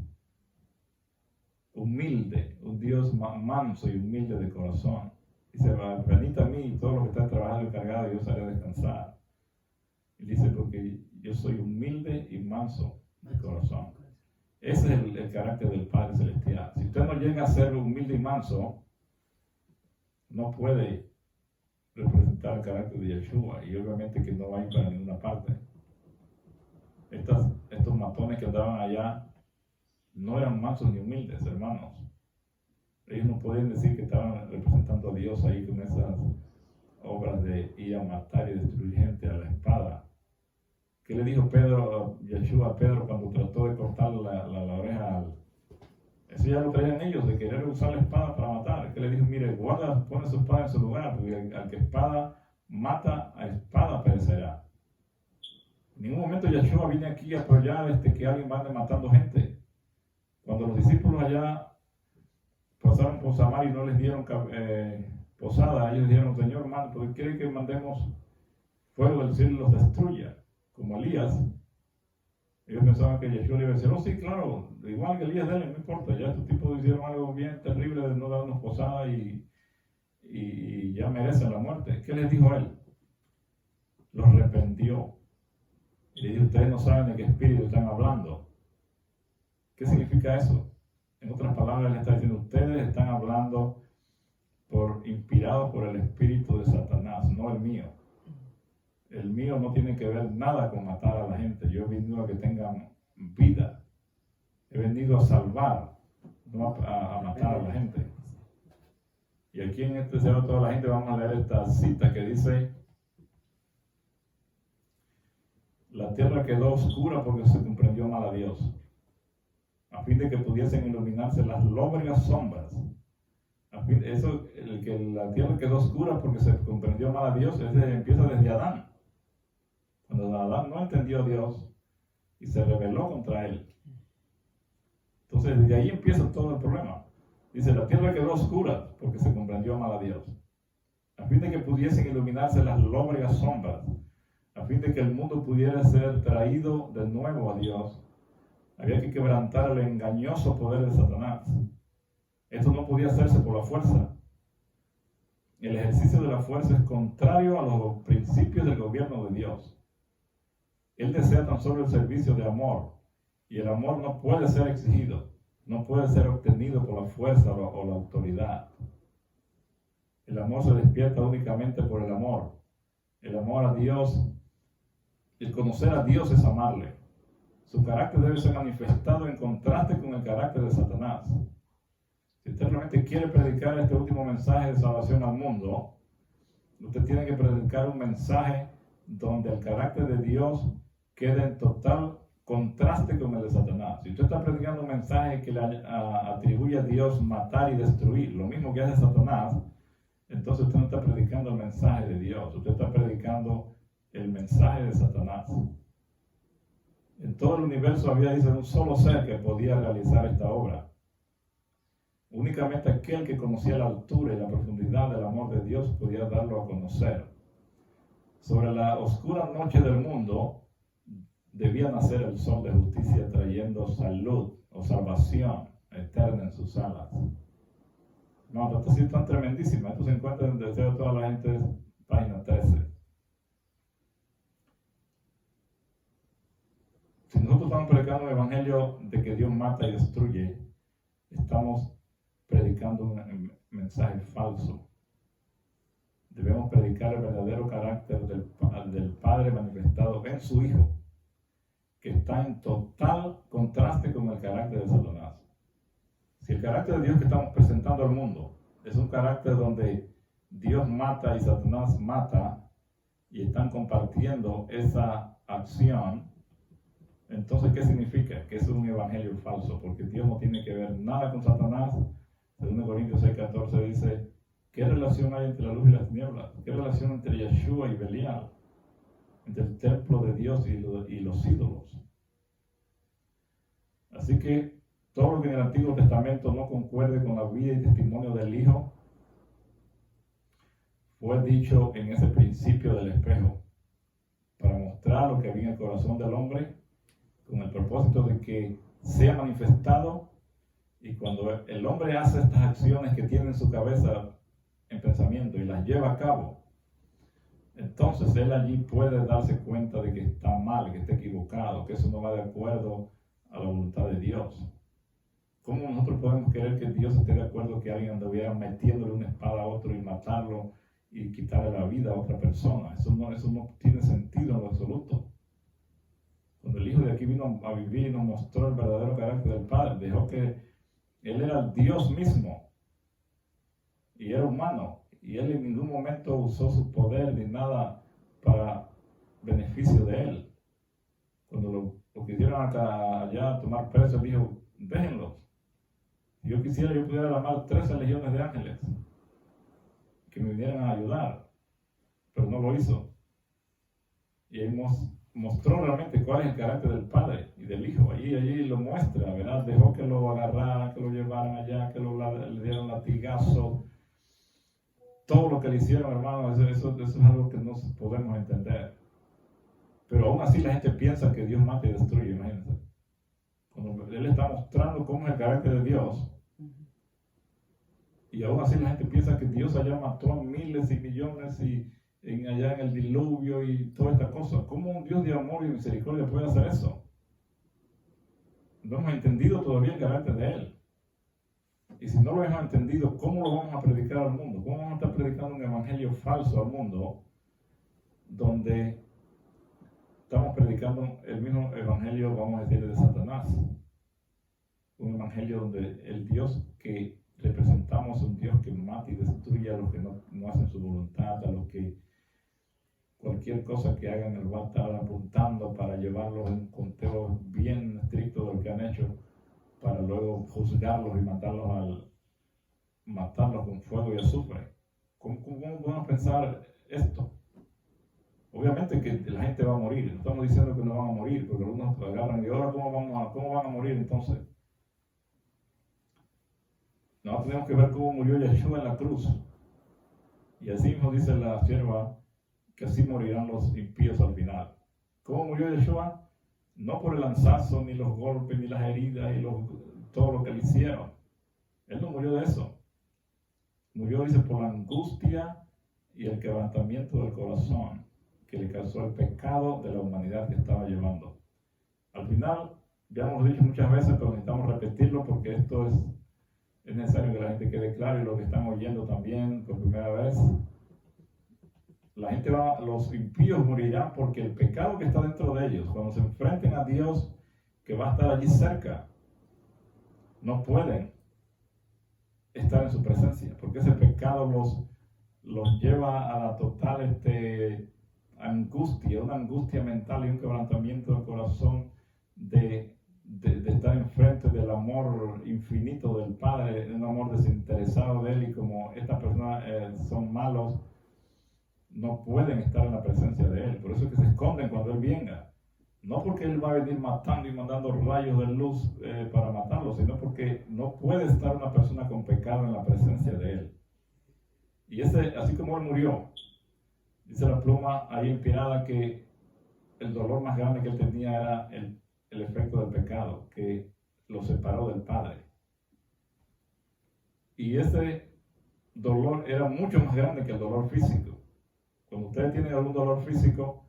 humilde, un Dios manso y humilde de corazón. Dice, venid a mí y todos los que están trabajando y cargados, yo os haré descansar. Y dice, porque yo soy humilde y manso de corazón. Ese es el carácter del Padre Celestial. Si usted no llega a ser humilde y manso, no puede representar el carácter de Yeshua, y obviamente que no va a ir para ninguna parte. Estos matones que andaban allá no eran mansos ni humildes, hermanos. Ellos no podían decir que estaban representando a Dios ahí con esas obras de ir a matar y destruir gente a la espada. ¿Qué le dijo Yeshua a Pedro cuando trató de cortarle la oreja al... Eso ya lo traían ellos, de querer usar la espada para matar. ¿Qué le dijo? Mire, pone su espada en su lugar, porque al que espada mata, a espada perecerá. En ningún momento Yeshua viene aquí a apoyar que alguien vaya matando gente. Cuando los discípulos allá pasaron por Samaria y no les dieron posada, ellos dijeron, Señor, hermano, ¿por qué quiere que mandemos fuego del cielo y los destruya? Como Elías. Ellos pensaban que Yeshua le iba a decir, oh sí, claro, igual que Elías, dale, no importa, ya estos tipos hicieron algo bien terrible de no darnos posada y ya merecen la muerte. ¿Qué les dijo él? Los arrepintió. Y le dijo, ustedes no saben de qué espíritu están hablando. ¿Qué significa eso? En otras palabras, le está diciendo, ustedes están hablando inspirados por el espíritu de Satanás, no el mío. El mío no tiene que ver nada con matar a la gente. Yo he venido a que tengan vida. He venido a salvar, no a matar a la gente. Y aquí en este Deseo de toda la gente vamos a leer esta cita que dice, la tierra quedó oscura porque se comprendió mal a Dios, a fin de que pudiesen iluminarse las lóbregas sombras. Que la tierra quedó oscura porque se comprendió mal a Dios, empieza desde Adán. Cuando Adán no entendió a Dios y se rebeló contra él. Entonces desde ahí empieza todo el problema. Dice, la tierra quedó oscura porque se comprendió mal a Dios, a fin de que pudiesen iluminarse las lóbregas sombras, a fin de que el mundo pudiera ser traído de nuevo a Dios. Había que quebrantar el engañoso poder de Satanás. Esto no podía hacerse por la fuerza. El ejercicio de la fuerza es contrario a los principios del gobierno de Dios. Él desea tan solo el servicio de amor, y el amor no puede ser exigido, no puede ser obtenido por la fuerza o la autoridad. El amor se despierta únicamente por el amor. El amor a Dios, el conocer a Dios es amarle. Su carácter debe ser manifestado en contraste con el carácter de Satanás. Si usted realmente quiere predicar este último mensaje de salvación al mundo, usted tiene que predicar un mensaje donde el carácter de Dios quede en total contraste con el de Satanás. Si usted está predicando un mensaje que le atribuye a Dios matar y destruir, lo mismo que hace Satanás, entonces usted no está predicando el mensaje de Dios, usted está predicando el mensaje de Satanás. En todo el universo había, dice, un solo ser que podía realizar esta obra. Únicamente aquel que conocía la altura y la profundidad del amor de Dios podía darlo a conocer. Sobre la oscura noche del mundo debía nacer el sol de justicia trayendo salud o salvación eterna en sus alas. No, esta cita es tan tremendísima. Esto se encuentra en el Deseo de toda la gente, página 13. Si nosotros estamos predicando el evangelio de que Dios mata y destruye, estamos predicando un mensaje falso. Debemos predicar el verdadero carácter del Padre manifestado en su Hijo, que está en total contraste con el carácter de Satanás. Si el carácter de Dios que estamos presentando al mundo es un carácter donde Dios mata y Satanás mata y están compartiendo esa acción, entonces ¿qué significa? Que es un evangelio falso, porque Dios no tiene que ver nada con Satanás. 2 Corintios 6:14 dice, ¿qué relación hay entre la luz y las tinieblas? ¿Qué relación entre Yeshua y Belial? Entre el templo de Dios y los ídolos. Así que todo lo que en el Antiguo Testamento no concuerde con la vida y testimonio del Hijo fue dicho en ese principio del espejo, para mostrar lo que había en el corazón del hombre, con el propósito de que sea manifestado. Y cuando el hombre hace estas acciones que tiene en su cabeza en pensamiento y las lleva a cabo, entonces él allí puede darse cuenta de que está mal, que está equivocado, que eso no va de acuerdo a la voluntad de Dios. ¿Cómo nosotros podemos querer que Dios esté de acuerdo que alguien anduviera metiéndole una espada a otro y matarlo y quitarle la vida a otra persona? Eso no tiene sentido en lo absoluto. Cuando el Hijo de aquí vino a vivir y nos mostró el verdadero carácter del Padre, dejó que Él era Dios mismo y era humano, y Él en ningún momento usó su poder ni nada para beneficio de Él. Cuando lo quisieron allá tomar preso, Él dijo, déjenlos. Si yo quisiera, yo pudiera llamar 13 legiones de ángeles que me vinieran a ayudar, pero no lo hizo. Y hemos mostró realmente cuál es el carácter del Padre y del Hijo. Allí lo muestra, ¿verdad? Dejó que lo agarraran, que lo llevaran allá, que le dieran latigazos. Todo lo que le hicieron, hermano, eso es algo que no podemos entender. Pero aún así la gente piensa que Dios mata y destruye, imagínense. Cuando Él está mostrando cómo es el carácter de Dios, y aún así la gente piensa que Dios allá mató a miles y millones y allá en el diluvio y toda esta cosa. ¿Cómo un Dios de amor y misericordia puede hacer eso? No hemos entendido todavía el carácter de Él. Y si no lo hemos entendido, ¿cómo lo vamos a predicar al mundo? ¿Cómo vamos a estar predicando un evangelio falso al mundo donde estamos predicando el mismo evangelio, vamos a decir, de Satanás? Un evangelio donde el Dios que representamos es un Dios que mata y destruye a los que no hacen su voluntad, a los que cualquier cosa que hagan el va a estar apuntando para llevarlos en un conteo bien estricto de lo que han hecho, para luego juzgarlos y matarlos con fuego y azufre. ¿Cómo podemos pensar esto? Obviamente que la gente va a morir, no estamos diciendo que no van a morir, porque algunos agarran y ahora ¿cómo van a morir entonces? Nosotros tenemos que ver cómo murió Yeshua en la cruz. Y así mismo dice la sierva que así morirán los impíos al final. ¿Cómo murió Yeshua? No por el lanzazo, ni los golpes, ni las heridas, y todo lo que le hicieron. Él no murió de eso. Murió, dice, por la angustia y el quebrantamiento del corazón que le causó el pecado de la humanidad que estaba llevando. Al final, ya hemos dicho muchas veces, pero necesitamos repetirlo porque esto es necesario que la gente quede claro, y lo que están oyendo también por primera vez. Los impíos morirán porque el pecado que está dentro de ellos, cuando se enfrenten a Dios, que va a estar allí cerca, no pueden estar en su presencia, porque ese pecado los lleva a la total angustia, una angustia mental y un quebrantamiento del corazón de estar enfrente del amor infinito del Padre, un amor desinteresado de Él, y como estas personas son malos, no pueden estar en la presencia de Él. Por eso es que se esconden cuando Él venga. No porque Él va a venir matando y mandando rayos de luz para matarlos, sino porque no puede estar una persona con pecado en la presencia de Él. Y así como Él murió, dice la pluma ahí inspirada que el dolor más grande que Él tenía era el efecto del pecado, que lo separó del Padre. Y ese dolor era mucho más grande que el dolor físico. Cuando ustedes tienen algún dolor físico,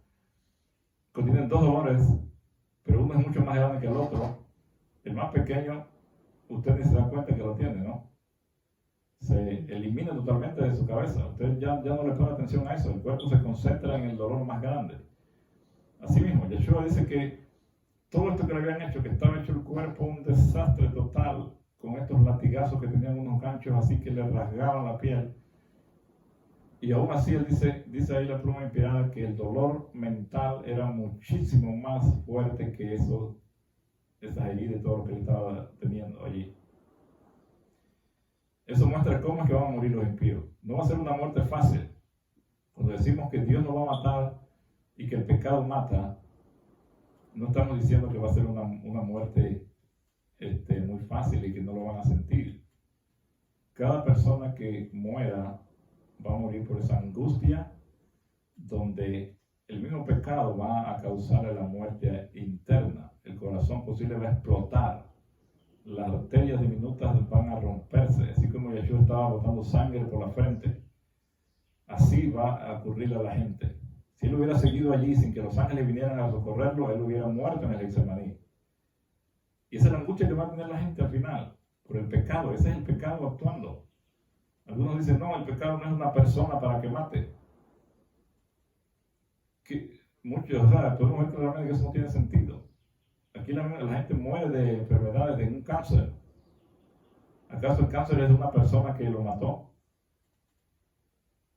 tienen dos dolores, pero uno es mucho más grande que el otro. El más pequeño, usted ni se da cuenta que lo tiene, ¿no? Se elimina totalmente de su cabeza. Usted ya no le pone atención a eso. El cuerpo se concentra en el dolor más grande. Así mismo, Yeshua dice que todo esto que le habían hecho, que estaba hecho el cuerpo un desastre total, con estos latigazos que tenían unos ganchos así que le rasgaban la piel. Y aún así él dice ahí la pluma inspirada que el dolor mental era muchísimo más fuerte que esas heridas y todo lo que él estaba teniendo allí. Eso muestra cómo es que van a morir los impíos. No va a ser una muerte fácil. Cuando decimos que Dios no va a matar y que el pecado mata, no estamos diciendo que va a ser una muerte muy fácil y que no lo van a sentir. Cada persona que muera va a morir por esa angustia, donde el mismo pecado va a causarle la muerte interna. El corazón posible va a explotar, las arterias diminutas van a romperse, así como Yeshua estaba botando sangre por la frente. Así va a ocurrir a la gente. Si él hubiera seguido allí sin que los ángeles vinieran a socorrerlo, él hubiera muerto en el Getsemaní. Y esa es la angustia que va a tener la gente al final, por el pecado. Ese es el pecado actuando. Algunos dicen, no, el pecado no es una persona para que mate. Muchos, podemos ver claramente que eso no tiene sentido. Aquí la gente muere de enfermedades, de un cáncer. ¿Acaso el cáncer es de una persona que lo mató?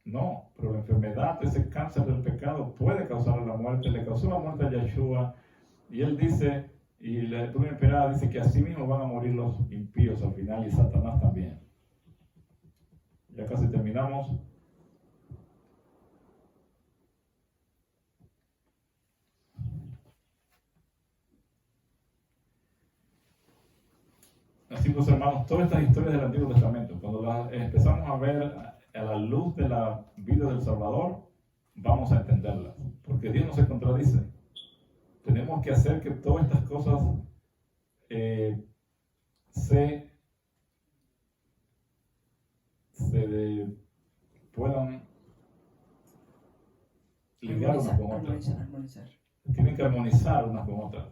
No, pero la enfermedad, ese cáncer del pecado puede causar la muerte. Le causó la muerte a Yeshua. Y él dice, y la pluma inspirada dice que así mismo van a morir los impíos al final, y Satanás también. Ya casi terminamos. sí, pues hermanos, todas estas historias del Antiguo Testamento, cuando las empezamos a ver a la luz de la vida del Salvador, vamos a entenderlas, porque Dios no se contradice. Tenemos que hacer que todas estas cosas se puedan ligar unas con otras.
Armonizar.
Tienen que armonizar unas con otras.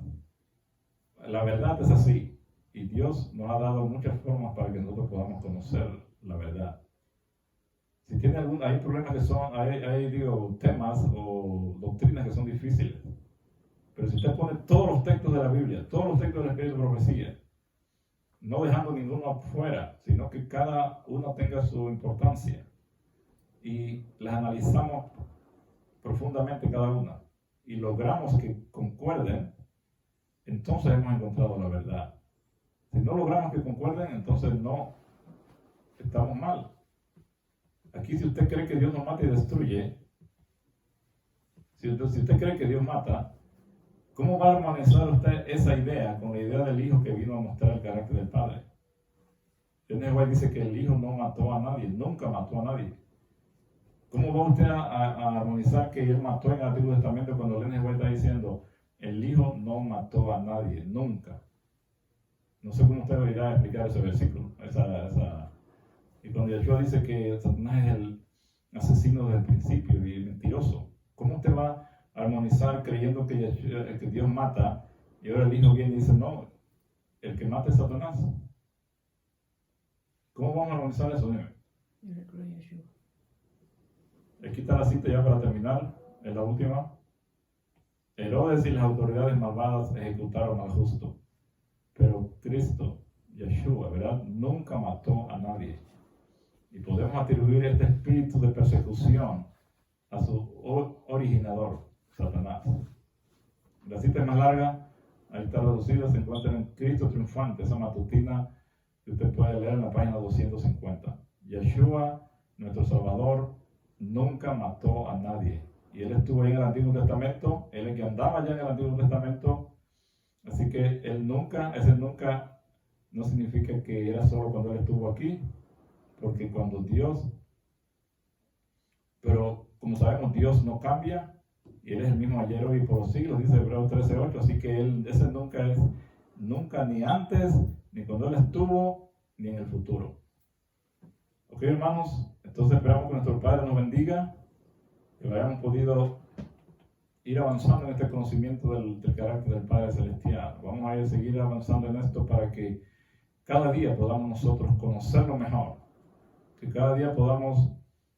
La verdad es así, y Dios nos ha dado muchas formas para que nosotros podamos conocer la verdad. Si tiene hay problemas que son, hay temas o doctrinas que son difíciles, pero si usted pone todos los textos de la Biblia, todos los textos del Espíritu de Profecía, no dejando ninguno afuera, sino que cada uno tenga su importancia, y las analizamos profundamente cada una, y logramos que concuerden, entonces hemos encontrado la verdad. Si no logramos que concuerden, entonces no, estamos mal. Aquí, si usted cree que Dios no mata y destruye, si usted cree que Dios mata, ¿cómo va a armonizar usted esa idea con la idea del Hijo que vino a mostrar el carácter del Padre? Ellen White dice que el Hijo no mató a nadie, nunca mató a nadie. ¿Cómo va usted a armonizar que Él mató en el Antiguo Testamento cuando Ellen White está diciendo el Hijo no mató a nadie, nunca? No sé cómo usted irá a explicar ese versículo, y cuando Yeshua dice que Satanás es el asesino desde el principio y el mentiroso, ¿cómo usted va a armonizar creyendo que Dios mata y ahora el Hijo viene y dice no, el que mata es Satanás? ¿Cómo vamos a armonizar eso? Dime. Aquí está la cita ya para terminar, es la última. Herodes y las autoridades malvadas ejecutaron al justo, pero Cristo, Yeshua, ¿verdad?, nunca mató a nadie. Y podemos atribuir este espíritu de persecución a su originador, Satanás. La cita es más larga, ahí está reducida, se encuentra en Cristo Triunfante, esa matutina que usted puede leer en la página 250. Yeshua, nuestro Salvador, nunca mató a nadie. Y Él estuvo ahí en el Antiguo Testamento, Él es el que andaba allá en el Antiguo Testamento, así que ese nunca no significa que era solo cuando Él estuvo aquí, porque cuando pero como sabemos, Dios no cambia, y Él es el mismo ayer, hoy y por los siglos, dice Hebreos 13:8, así que ese nunca es, nunca, ni antes, ni cuando Él estuvo, ni en el futuro. Ok, hermanos, entonces esperamos que nuestro Padre nos bendiga, que hayamos podido ir avanzando en este conocimiento del carácter del Padre Celestial. Vamos a seguir avanzando en esto para que cada día podamos nosotros conocerlo mejor, que cada día podamos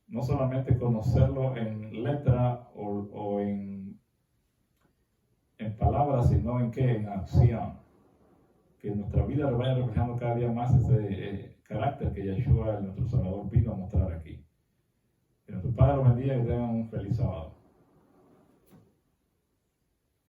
no solamente conocerlo en letra o en palabras, sino en acción, que nuestra vida le vaya reflejando cada día más ese carácter que Yeshua, nuestro Salvador, vino a mostrar aquí. Que nuestro Padre los bendiga y que tengan un feliz sábado.